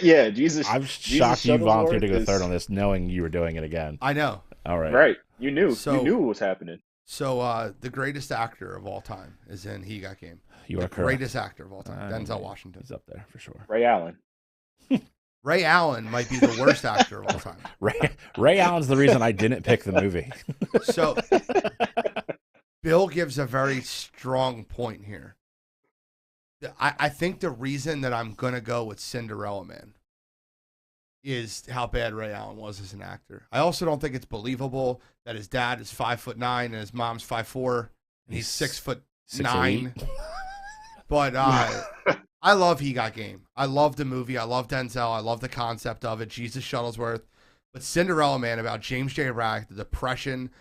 Yeah, Jesus. I'm shocked you volunteered to go third on this, knowing you were doing it again. I know. All right. Right. You knew. You knew what was happening. So the greatest actor of all time is in He Got Game. You are the greatest actor of all time, Denzel Washington. He's up there for sure. Ray Allen. Ray Allen might be the worst actor of all time. Ray Allen's the reason I didn't pick the movie. So Bill gives a very strong point here. I think the reason that I'm going to go with Cinderella Man is how bad Ray Allen was as an actor. I also don't think it's believable that his dad is 5'9" and his mom's 5'4" and he's 6'9". But I love He Got Game. I love the movie. I love Denzel. I love the concept of it. Jesus Shuttlesworth. But Cinderella Man about James J. Rack, the Depression,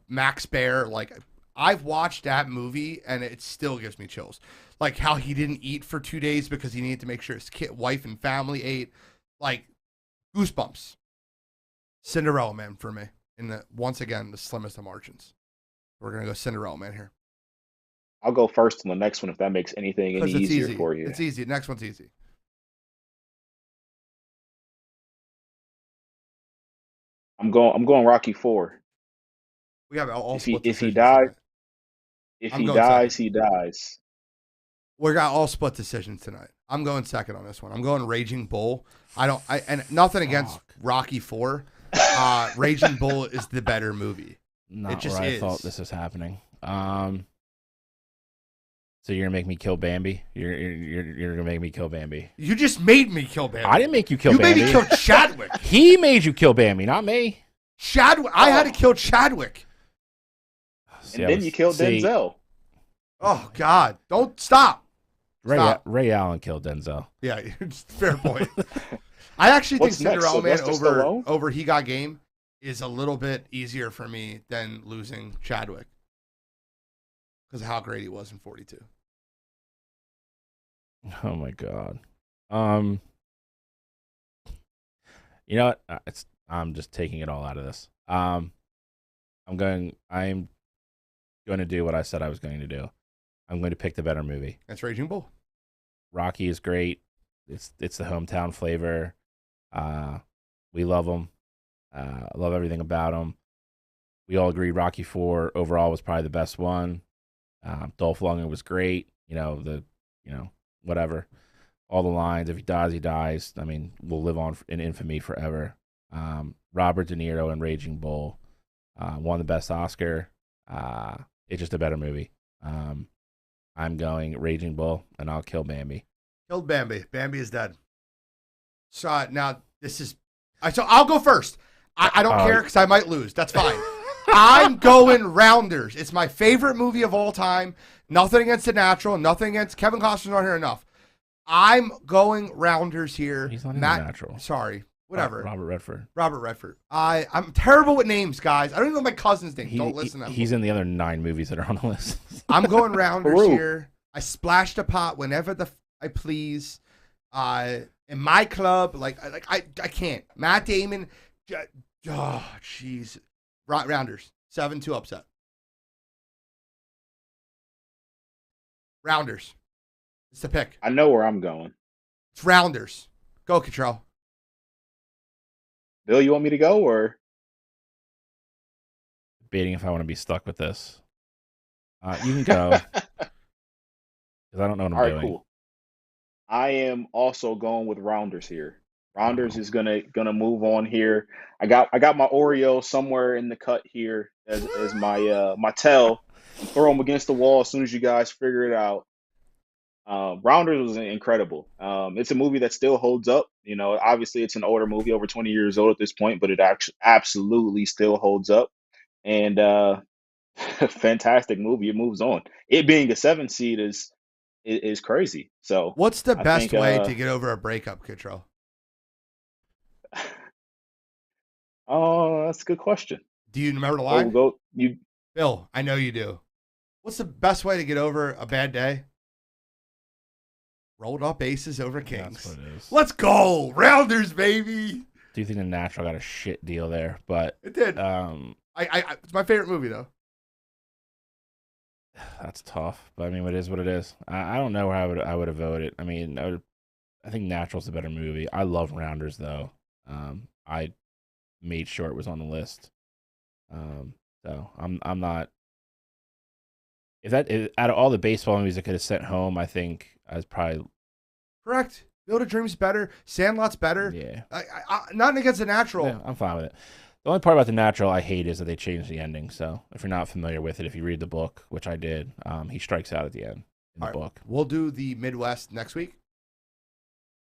Max Baer. Like, I've watched that movie and it still gives me chills. Like how he didn't eat for 2 days because he needed to make sure his wife and family ate. Like, goosebumps. Cinderella Man for me. Once again, the slimmest of margins. We're going to go Cinderella Man here. I'll go first on the next one if that makes anything any easier for you. It's easy. Next one's easy. I'm going Rocky 4. We have all if he dies, he dies. We got all split decisions tonight. I'm going second on this one. I'm going Raging Bull. And nothing against Rocky 4. Raging Bull is the better movie. Not it just where is. I thought this was happening. So you're gonna make me kill Bambi? You're gonna make me kill Bambi? You just made me kill Bambi. I didn't make you kill Bambi. You made me kill Chadwick. He made you kill Bambi, not me. Chadwick. I had to kill Chadwick. And then you killed Denzel. Oh God! Don't stop. Ray Allen killed Denzel. Yeah, fair point. I actually think What's next? Cinderella Man Sylvester Stallone? over He Got Game is a little bit easier for me than losing Chadwick because of how great he was in 42. Oh my God. You know what? I'm just taking it all out of this. I'm going to do what I said I was going to do. I'm going to pick the better movie. That's Raging Bull. Rocky is great. It's the hometown flavor. We love him. Love everything about him. We all agree Rocky 4 overall was probably the best one. Dolph Lundgren was great. Whatever. All the lines. If he dies, he dies. I mean, we'll live on in infamy forever. Robert De Niro in Raging Bull won the best Oscar. It's just a better movie. I'm going Raging Bull, and I'll kill Bambi. Killed Bambi. Bambi is dead. So now this is. So I'll go first. I don't care because I might lose. That's fine. I'm going Rounders. It's my favorite movie of all time. Nothing against The Natural. Nothing against Kevin Costner's not here enough. I'm going Rounders here. He's not in The Natural. Sorry. Whatever. Robert Redford. Robert Redford. I'm terrible with names, guys. I don't even know my cousin's name. Don't listen to him. He's in the other 9 movies that are on the list. I'm going Rounders here. I splashed a pot whenever I please. In my club, I can't. Matt Damon. Oh, jeez. Rounders. 7-2 upset. Rounders. It's the pick. I know where I'm going. It's Rounders. Go, Cottrell. Bill, you want me to go or? Debating if I want to be stuck with this. You can go. Because I don't know what I'm doing. Cool. I am also going with Rounders here. Rounders is gonna move on here. I got my Oreo somewhere in the cut here as my my tell. Throw them against the wall as soon as you guys figure it out. Rounders was incredible. It's a movie that still holds up. Obviously it's an older movie, over 20 years old at this point, but it actually absolutely still holds up. And fantastic movie. It moves on. It being a 7 seed is crazy. So what's the best way to get over a breakup, Cottrell? Oh, that's a good question. Do you remember the line? Bill, I know you do. What's the best way to get over a bad day? Rolled up aces over kings. That's what it is. Let's go. Rounders, baby. Do you think The Natural got a shit deal there? But it did. It's my favorite movie, though. That's tough. But I mean, it is what it is. I don't know where I would have voted. I mean, I think Natural's a better movie. I love Rounders, though. I made sure it was on the list. So I'm not. Out of all the baseball movies I could have sent home, I think I was probably correct. Field of Dreams better. Sandlot's better. Yeah. Nothing against The Natural. Yeah, I'm fine with it. The only part about The Natural I hate is that they changed the ending. So if you're not familiar with it, if you read the book, which I did, he strikes out at the end in the book. We'll do the Midwest next week.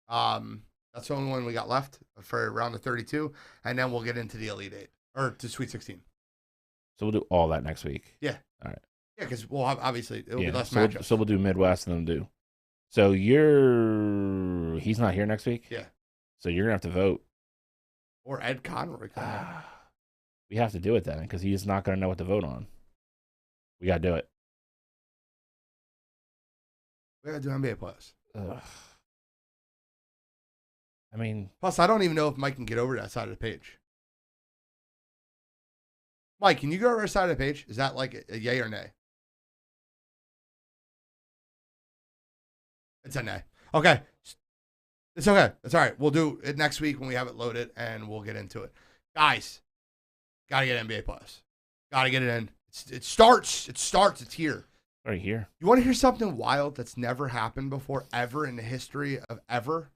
That's the only one we got left for round of 32, and then we'll get into the Elite Eight or to Sweet 16. So we'll do all that next week. Yeah. All right. Yeah, because we'll have, obviously it'll be less so matchups. So we'll do Midwest and then do. So he's not here next week. Yeah. So you're gonna have to vote. Or Ed Conroy. We have to do it then because he's not gonna know what to vote on. We gotta do it. We gotta do NBA players. I mean, plus I don't even know if Mike can get over that side of the page. Mike, can you go over the side of the page? Is that like a yay or nay? It's a nay. Okay. It's okay. It's all right. We'll do it next week when we have it loaded, and we'll get into it. Guys, got to get NBA Plus. Got to get it in. It starts. It's here. Right here. You want to hear something wild that's never happened before, ever in the history of ever?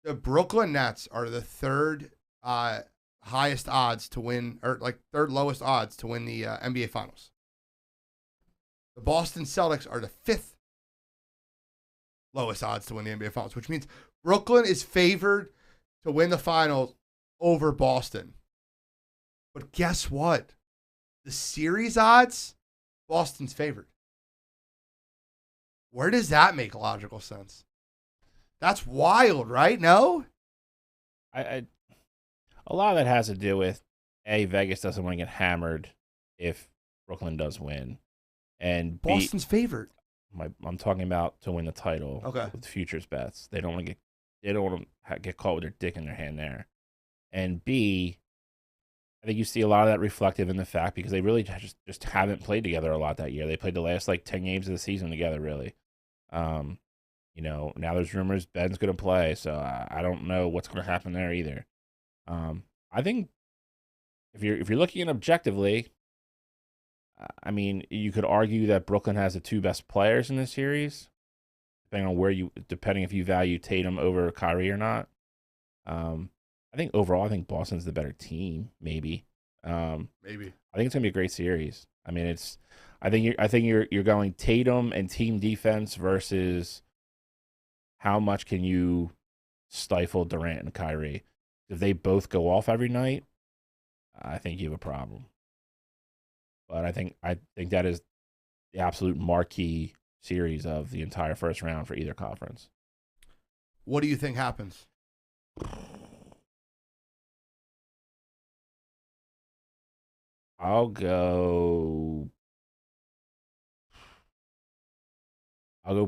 The Brooklyn Nets are the third highest odds to win, or like third lowest odds to win the NBA Finals. The Boston Celtics are the fifth lowest odds to win the NBA Finals, which means Brooklyn is favored to win the Finals over Boston. But guess what? The series odds, Boston's favored. Where does that make logical sense? That's wild, right? No? A lot of that has to do with Vegas doesn't want to get hammered if Brooklyn does win, and Boston's favorite. I'm talking about to win the title. Okay. With futures bets, they don't want to get caught with their dick in their hand there, and B, I think you see a lot of that reflective in the fact because they really just haven't played together a lot that year. They played the last 10 games of the season together, really. Now there's rumors Ben's going to play, so I don't know what's going to happen there either. I think if you're looking at objectively, I mean, you could argue that Brooklyn has the two best players in this series, depending if you value Tatum over Kyrie or not. I think overall, Boston's the better team. Maybe. Maybe. I think it's gonna be a great series. I mean, I think you're going Tatum and team defense versus how much can you stifle Durant and Kyrie. If they both go off every night, I think you have a problem. But I think that is the absolute marquee series of the entire first round for either conference. What do you think happens? I'll go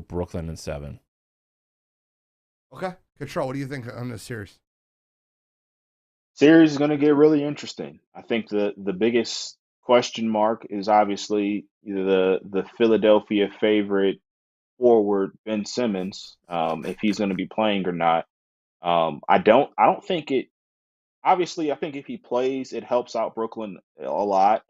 Brooklyn in 7. Okay. Control, what do you think on this series? Series is going to get really interesting. I think the biggest question mark is obviously either the Philadelphia favorite forward Ben Simmons, if he's going to be playing or not. I don't think it. Obviously, I think if he plays, it helps out Brooklyn a lot.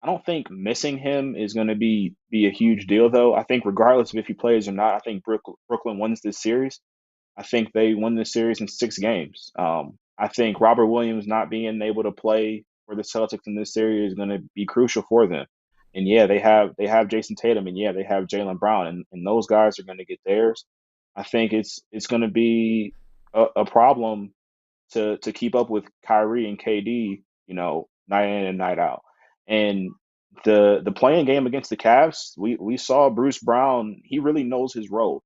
I don't think missing him is going to be a huge deal, though. I think regardless of if he plays or not, I think Brooklyn wins this series. I think they won this series in 6 games. I think Robert Williams not being able to play for the Celtics in this series is going to be crucial for them. And yeah, they have Jason Tatum, and yeah, they have Jaylen Brown, and those guys are going to get theirs. I think it's going to be a problem to keep up with Kyrie and KD, night in and night out. And the playing game against the Cavs, we saw Bruce Brown. He really knows his role.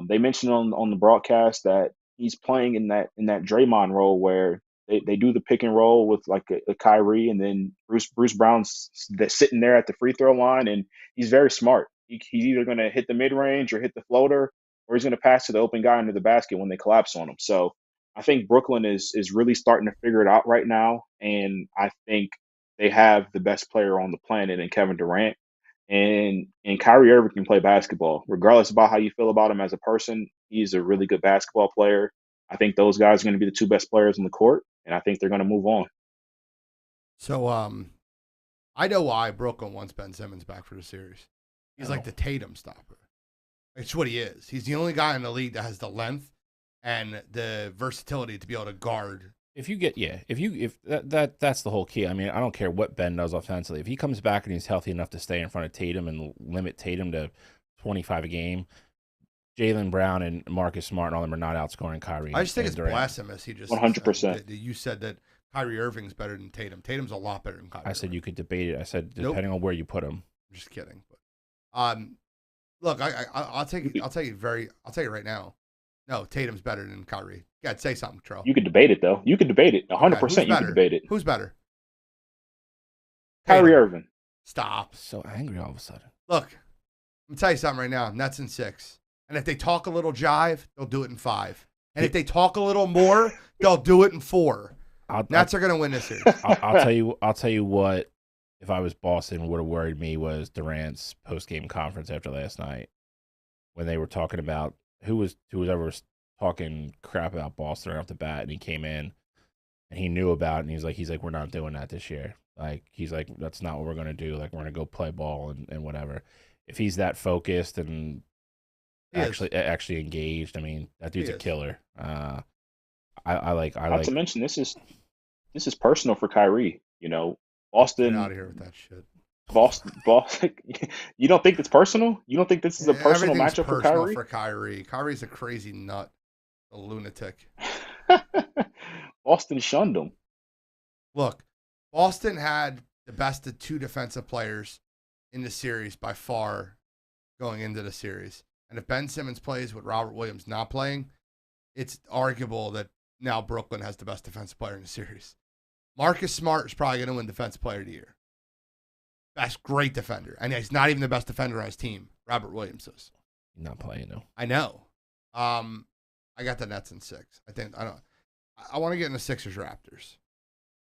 They mentioned on the broadcast that he's playing in that Draymond role where they do the pick and roll with like a Kyrie, and then Bruce Brown's sitting there at the free throw line, and he's very smart. He's either going to hit the mid range or hit the floater, or he's going to pass to the open guy into the basket when they collapse on him. So I think Brooklyn is really starting to figure it out right now, and I think they have the best player on the planet in Kevin Durant. And Kyrie Irving can play basketball. Regardless about how you feel about him as a person, he's a really good basketball player. I think those guys are going to be the two best players on the court, and I think they're going to move on. So, I know why Brooklyn wants Ben Simmons back for the series. He's like the Tatum stopper. It's what he is. He's the only guy in the league that has the length and the versatility to be able to guard. If that's the whole key. I mean, I don't care what Ben does offensively. If he comes back and he's healthy enough to stay in front of Tatum and limit Tatum to 25 a game, Jaylen Brown and Marcus Smart and all them are not outscoring Kyrie. I just think it's Durant. blasphemous. He just 100%. You said that Kyrie Irving's better than Tatum. Tatum's a lot better than Kyrie. I said you could debate it. I said depending on where you put him. I'm just kidding. But, look, I'll tell you right now. No, Tatum's better than Kyrie. Yeah, say something, Tro. You could debate it, though. You could debate it. 100%. Okay, you could debate it. Who's better? Kyrie Irving. Stop. So angry all of a sudden. Look, I'm going to tell you something right now. Nets in 6. And if they talk a little jive, they'll do it in 5. And if they talk a little more, they'll do it in 4. Nets are going to win this series. I'll tell you what. If I was Boston, would have worried me was Durant's post-game conference after last night when they were talking about whoever was talking crap about Boston right off the bat, and he came in and he knew about it, and he's like, we're not doing that this year. Like, he's like, that's not what we're going to do. Like, we're going to go play ball and whatever. If he's that focused and actually engaged, I mean, that dude's a killer. I like. Not to mention, this is personal for Kyrie. Boston. Get out of here with that shit. Boston. You don't think it's personal? You don't think this is a personal matchup for Kyrie? For Kyrie. Kyrie's a crazy nut, a lunatic. Boston shunned him. Look, Boston had the best of 2 defensive players in the series by far going into the series. And if Ben Simmons plays with Robert Williams not playing, it's arguable that now Brooklyn has the best defensive player in the series. Marcus Smart is probably going to win Defensive Player of the Year. Best great defender. And he's not even the best defender on his team. Robert Williams is. He's not playing, though. I know. I got the Nets in 6. I want to get into Sixers-Raptors.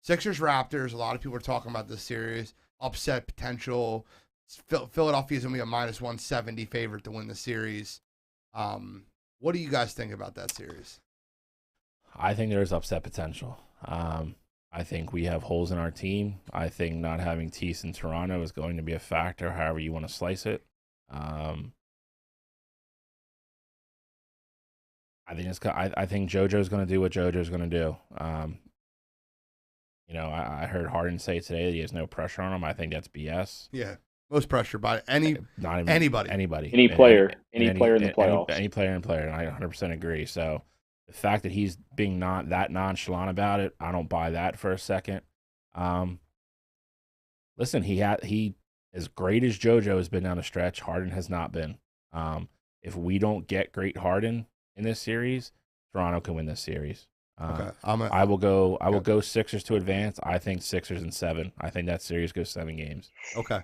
Sixers-Raptors, a lot of people are talking about this series. Upset potential. Philadelphia's going to be a minus 170 favorite to win the series. What do you guys think about that series? I think there's upset potential. I think we have holes in our team. I think not having Tease in Toronto is going to be a factor, however you want to slice it. I think JoJo's going to do what JoJo's going to do. I heard Harden say today that he has no pressure on him. I think that's BS. Yeah, most pressure by anybody. Any player in the playoffs. Any player in player, and I 100% agree. So the fact that he's being not that nonchalant about it, I don't buy that for a second. Listen, he as great as JoJo has been down the stretch, Harden has not been. If we don't get great Harden in this series, Toronto can win this series. Okay. I will go Sixers to advance. I think Sixers in 7. I think that series goes 7 games. Okay.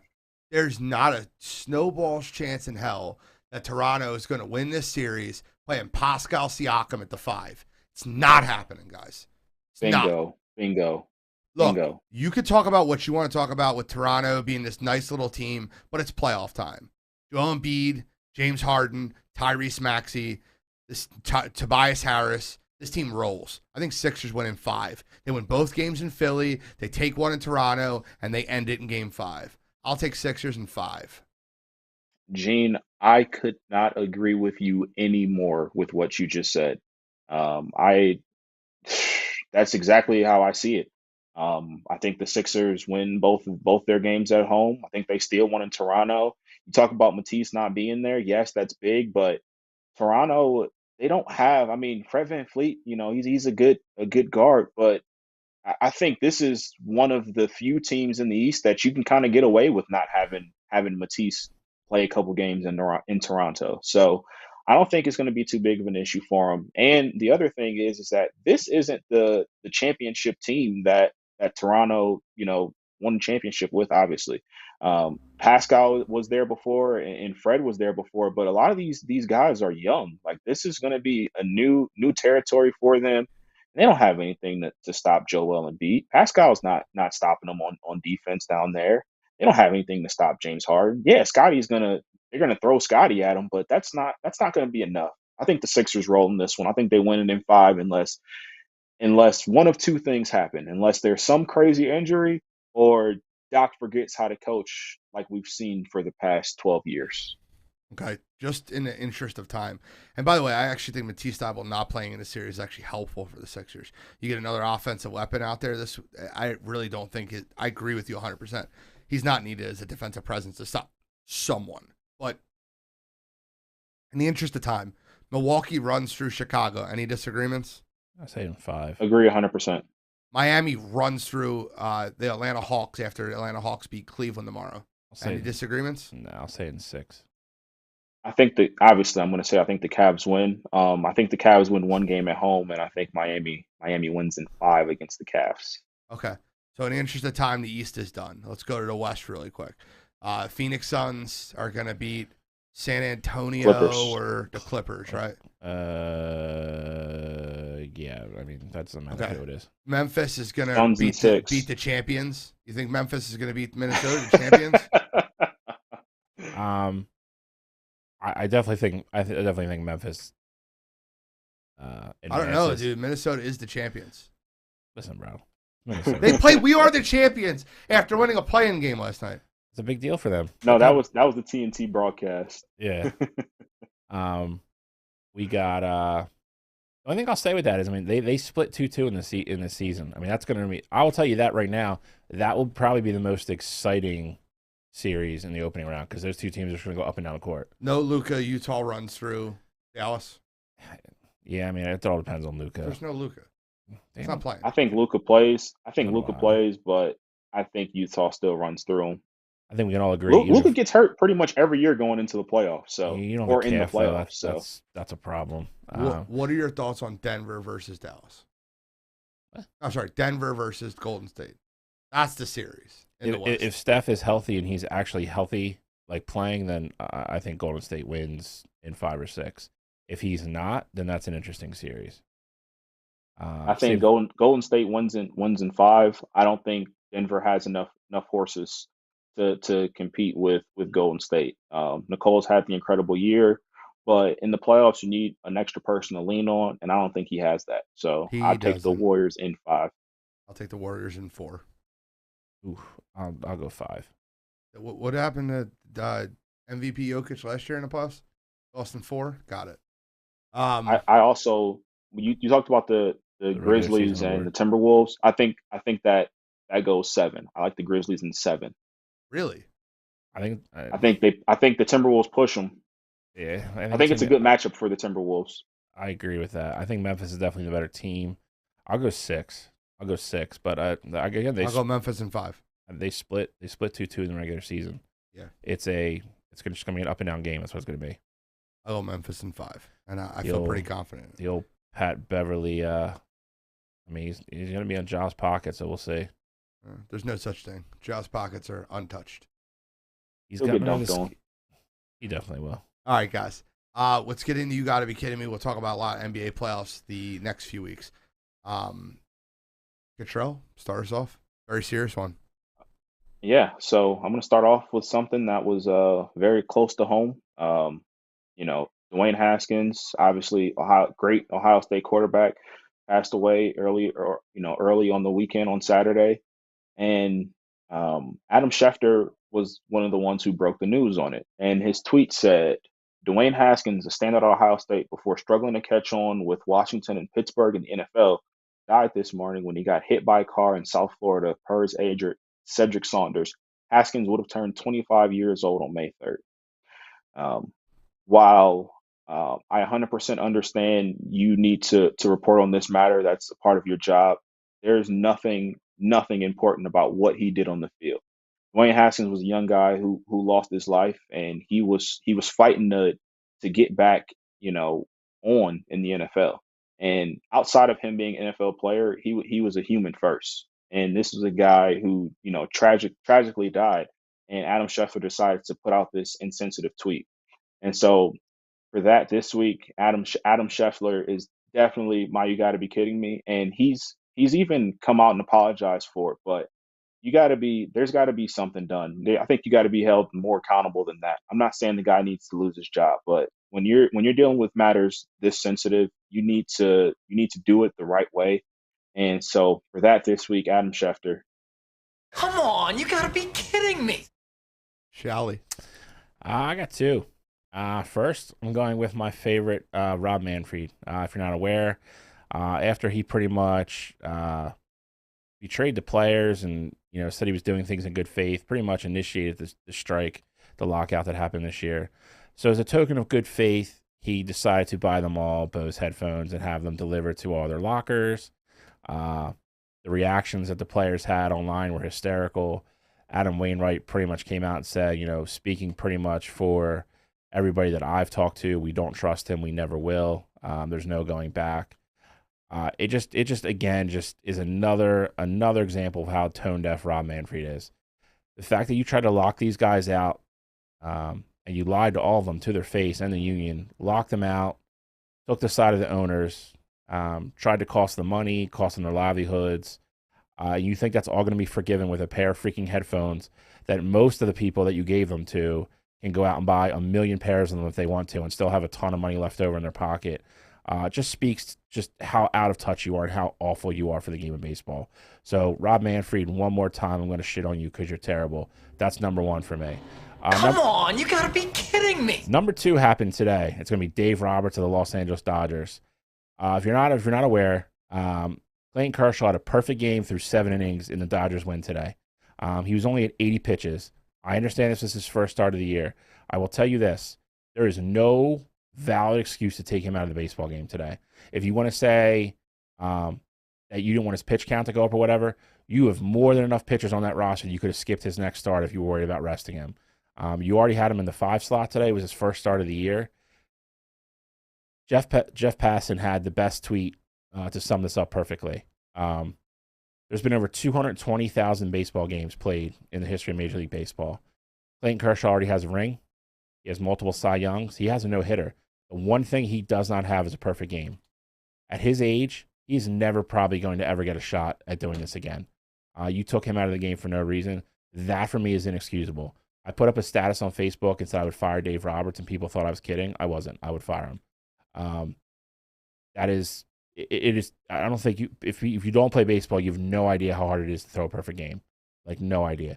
There's not a snowball's chance in hell that Toronto is going to win this series playing Pascal Siakam at the 5. It's not happening, guys. Bingo. Look, you could talk about what you want to talk about with Toronto being this nice little team, but it's playoff time. Joel Embiid, James Harden, Tyrese Maxey, Tobias Harris. This team rolls. I think Sixers win in 5. They win both games in Philly. They take one in Toronto, and they end it in Game 5. I'll take Sixers in 5. Gene, I could not agree with you anymore with what you just said. That's exactly how I see it. I think the Sixers win both their games at home. I think they steal one in Toronto. You talk about Matisse not being there. Yes, that's big, but Toronto, they don't have. I mean, Fred VanVleet, he's a good guard, but I think this is one of the few teams in the East that you can kind of get away with not having Matisse play a couple games in Toronto. So I don't think it's going to be too big of an issue for him. And the other thing is that this isn't the championship team that Toronto, won the championship with, obviously. Pascal was there before and Fred was there before, but a lot of these guys are young. Like, this is going to be a new territory for them. They don't have anything to stop Joel Embiid. Pascal's not stopping them on defense down there. They don't have anything to stop James Harden. Yeah, they're gonna throw Scotty at him, but that's not gonna be enough. I think the Sixers roll in this one. I think they win it in 5 unless one of two things happen. Unless there's some crazy injury or Doc forgets how to coach like we've seen for the past 12 years. Okay, just in the interest of time. And by the way, I actually think Matisse Thybulle not playing in the series is actually helpful for the Sixers. You get another offensive weapon out there. I really don't think it. I agree with you 100%. He's not needed as a defensive presence to stop someone. But in the interest of time, Milwaukee runs through Chicago. Any disagreements? I say in 5. Agree 100%. Miami runs through the Atlanta Hawks after the Atlanta Hawks beat Cleveland tomorrow. Any disagreements? No, I'll say in 6. I think obviously I'm going to say I think the Cavs win. I think the Cavs win 1 game at home, and I think Miami wins in 5 against the Cavs. Okay. So in the interest of time, the East is done. Let's go to the West really quick. Phoenix Suns are going to beat San Antonio or the Clippers, right? Yeah. I mean, that's the matter who it is. Memphis is going to beat the champions. You think Memphis is going to beat Minnesota, the champions? I definitely think Memphis. I don't know, dude. Minnesota is the champions. Listen, bro. They play. We are the champions after winning a play-in game last night. It's a big deal for them. No, that was the TNT broadcast. Yeah. We got. The only thing I'll say with that is, I mean, they split 2-2 in the season. I mean, that's going to be. I will tell you that right now. That will probably be the most exciting series in the opening round because those two teams are going to go up and down the court. No Luka. Utah runs through Dallas. Yeah, I mean, it all depends on Luka. There's no Luka. He's not playing. I think Luka plays. But I think Utah still runs through him. I think we can all agree. Luka gets hurt pretty much every year going into the playoffs, so you don't or have in the calf, though. playoffs. So That's a problem. What are your thoughts on Denver versus Dallas? I'm sorry, Denver versus Golden State. That's the series in the West. If Steph is healthy and he's actually healthy, like playing, then I think Golden State wins in 5 or 6. If he's not, then that's an interesting series. I think Golden State wins in 5. I don't think Denver has enough horses to compete with Golden State. Nicole's had the incredible year, but in the playoffs you need an extra person to lean on, and I don't think he has that. So I'll take the Warriors in 5. I'll take the Warriors in 4. Ooh, I'll go 5. What happened to MVP Jokic last year in the playoffs? Lost in 4. Got it. I also you talked about the Grizzlies and the Timberwolves. I think that goes 7. I like the Grizzlies in 7. Really? I think the Timberwolves push them. Yeah, I think it's a good matchup for the Timberwolves. I agree with that. I think Memphis is definitely the better team. I'll go 6. But again, I'll go Memphis in 5. They split 2-2 in the regular season. Yeah, it's just gonna be an up and down game. That's what it's gonna be. I'll go Memphis in 5, and I feel pretty confident. The old Pat Beverly. I mean, he's gonna be on Jaws' pocket, so we'll see. There's no such thing. Jaws' pockets are untouched. He's got going. He definitely will. All right, guys. Let's get into You Gotta Be Kidding Me. We'll talk about a lot of NBA playoffs the next few weeks. Cottrell, start us off. Very serious one. Yeah, so I'm going to start off with something that was very close to home. Dwayne Haskins, obviously great Ohio State quarterback, passed away early on the weekend on Saturday. And Adam Schefter was one of the ones who broke the news on it. And his tweet said, Dwayne Haskins, a standout at Ohio State before struggling to catch on with Washington and Pittsburgh in the NFL, died this morning when he got hit by a car in South Florida per his agent, Cedric Saunders. Haskins would have turned 25 years old on May 3rd. While I 100% understand you need to report on this matter, that's a part of your job, there's nothing important about what he did on the field. Dwayne Haskins was a young guy who lost his life, and he was fighting to get back, on in the NFL. And outside of him being an NFL player, he was a human first. And this was a guy who, tragically died. And Adam Schefter decided to put out this insensitive tweet. And so for that this week, Adam Schefter is definitely my You Gotta Be Kidding Me. And he's even come out and apologized for it. But there's got to be something done. I think you got to be held more accountable than that. I'm not saying the guy needs to lose his job, but when you're dealing with matters this sensitive, you need to do it the right way. And so for that this week, Adam Schefter. Come on, you gotta be kidding me. Shally. I got 2. First, I'm going with my favorite, Rob Manfred. If you're not aware, after he pretty much betrayed the players and said he was doing things in good faith, pretty much initiated the strike, the lockout that happened this year. So as a token of good faith, he decided to buy them all Bose headphones and have them delivered to all their lockers. The reactions that the players had online were hysterical. Adam Wainwright pretty much came out and said, speaking pretty much for everybody that I've talked to, we don't trust him. We never will. There's no going back. It just is another example of how tone deaf Rob Manfred is. The fact that you tried to lock these guys out, and you lied to all of them to their face and the union, locked them out, took the side of the owners, tried to cost them money, cost them their livelihoods. You think that's all going to be forgiven with a pair of freaking headphones that most of the people that you gave them to can go out and buy 1 million pairs of them if they want to and still have a ton of money left over in their pocket. Just speaks just how out of touch you are and how awful you are for the game of baseball. So, Rob Manfred, one more time, I'm going to shit on you because you're terrible. That's number 1 for me. Come on, you got to be kidding me. Number 2 happened today. It's going to be Dave Roberts of the Los Angeles Dodgers. If you're not aware, Clayton Kershaw had a perfect game through 7 innings in the Dodgers win today. He was only at 80 pitches. I understand this is his first start of the year. I will tell you this. There is no valid excuse to take him out of the baseball game today. If you want to say that that you didn't want his pitch count to go up or whatever, you have more than enough pitchers on that roster. You could have skipped his next start if you were worried about resting him. You already had him in the 5 slot today. It was his first start of the year. Jeff Passan had the best tweet to sum this up perfectly. There's been over 220,000 baseball games played in the history of Major League Baseball. Clayton Kershaw already has a ring. He has multiple Cy Youngs. He has a no-hitter. The one thing he does not have is a perfect game. At his age, he's never probably going to ever get a shot at doing this again. You took him out of the game for no reason. That, for me, is inexcusable. I put up a status on Facebook and said I would fire Dave Roberts, and people thought I was kidding. I wasn't. I would fire him. That is... It is. I don't think if you don't play baseball, you have no idea how hard it is to throw a perfect game, like no idea.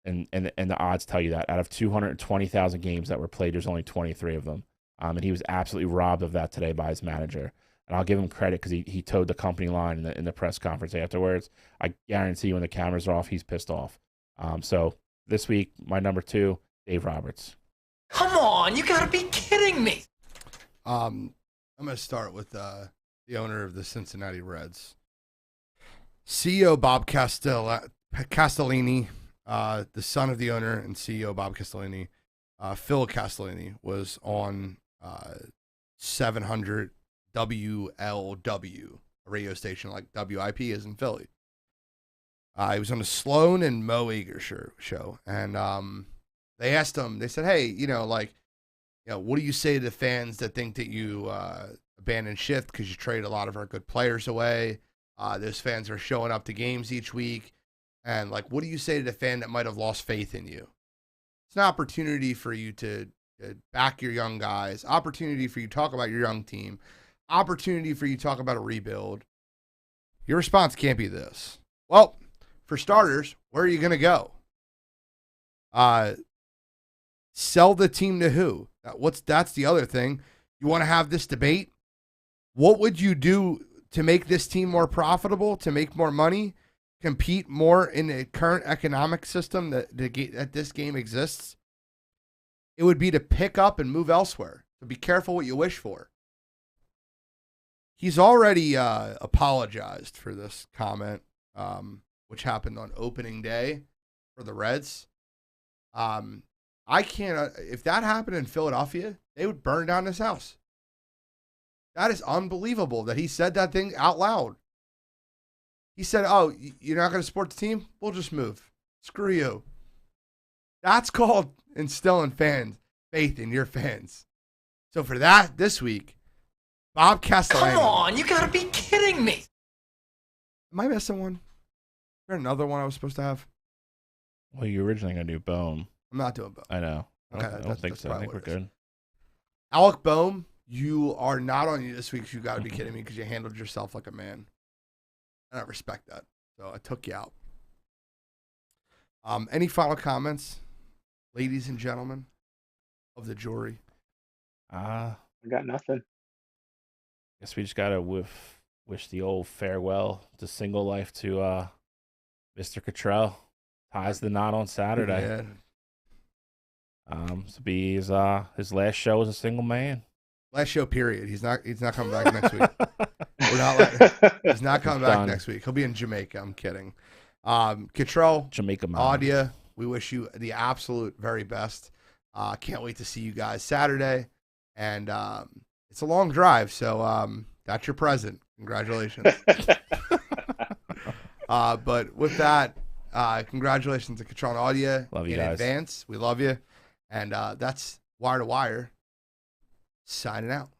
And the odds tell you that out of 220,000 games that were played, there's only 23 of them. And he was absolutely robbed of that today by his manager. And I'll give him credit because he towed the company line in the press conference afterwards. I guarantee when the cameras are off, he's pissed off. So this week, my number 2, Dave Roberts. Come on, you gotta be kidding me. I'm gonna start with the owner of the Cincinnati Reds. CEO Bob Castellini, the son of the owner and CEO Bob Castellini, Phil Castellini, was on 700 WLW, a radio station like WIP is in Philly. He was on the Sloan and Mo Eager show, and they asked him, they said, hey, what do you say to the fans that think that you abandoned shift because you trade a lot of our good players away? Those fans are showing up to games each week. And, what do you say to the fan that might have lost faith in you? It's an opportunity for you to back your young guys, opportunity for you to talk about your young team, opportunity for you to talk about a rebuild. Your response can't be this. Well, for starters, where are you going to go? Sell the team to who? That's the other thing. You want to have this debate? What would you do to make this team more profitable, to make more money, compete more in the current economic system that this game exists? It would be to pick up and move elsewhere. So be careful what you wish for. He's already apologized for this comment, which happened on opening day for the Reds. I can't. If that happened in Philadelphia, they would burn down this house. That is unbelievable that he said that thing out loud. He said, oh, you're not going to support the team? We'll just move. Screw you. That's called instilling faith in your fans. So for that, this week, Bob Castellani. Come on, you got to be kidding me. Am I missing one? Is there another one I was supposed to have? Well, you were originally going to do Bohm. I'm not doing Bohm. I know. Okay, I don't think so. I think we're good. Alec Bohm, you are not on you this week. You got to be kidding me because you handled yourself like a man. And I respect that. So I took you out. Any final comments, ladies and gentlemen of the jury? I got nothing. Guess we just got to wish the old farewell to single life to Mr. Cottrell. Ties the knot on Saturday. Yeah. To be his last show as a single man. Last show, period. He's not coming back next week. He's not coming back next week. He'll be in Jamaica. I'm kidding. Cottrell, Jamaica man. Audia, we wish you the absolute very best. Can't wait to see you guys Saturday. And it's a long drive, so that's your present. Congratulations. But with that, congratulations to Cottrell and Audia. Love you in guys. advance. We love you. And that's Wire to Wire signing out.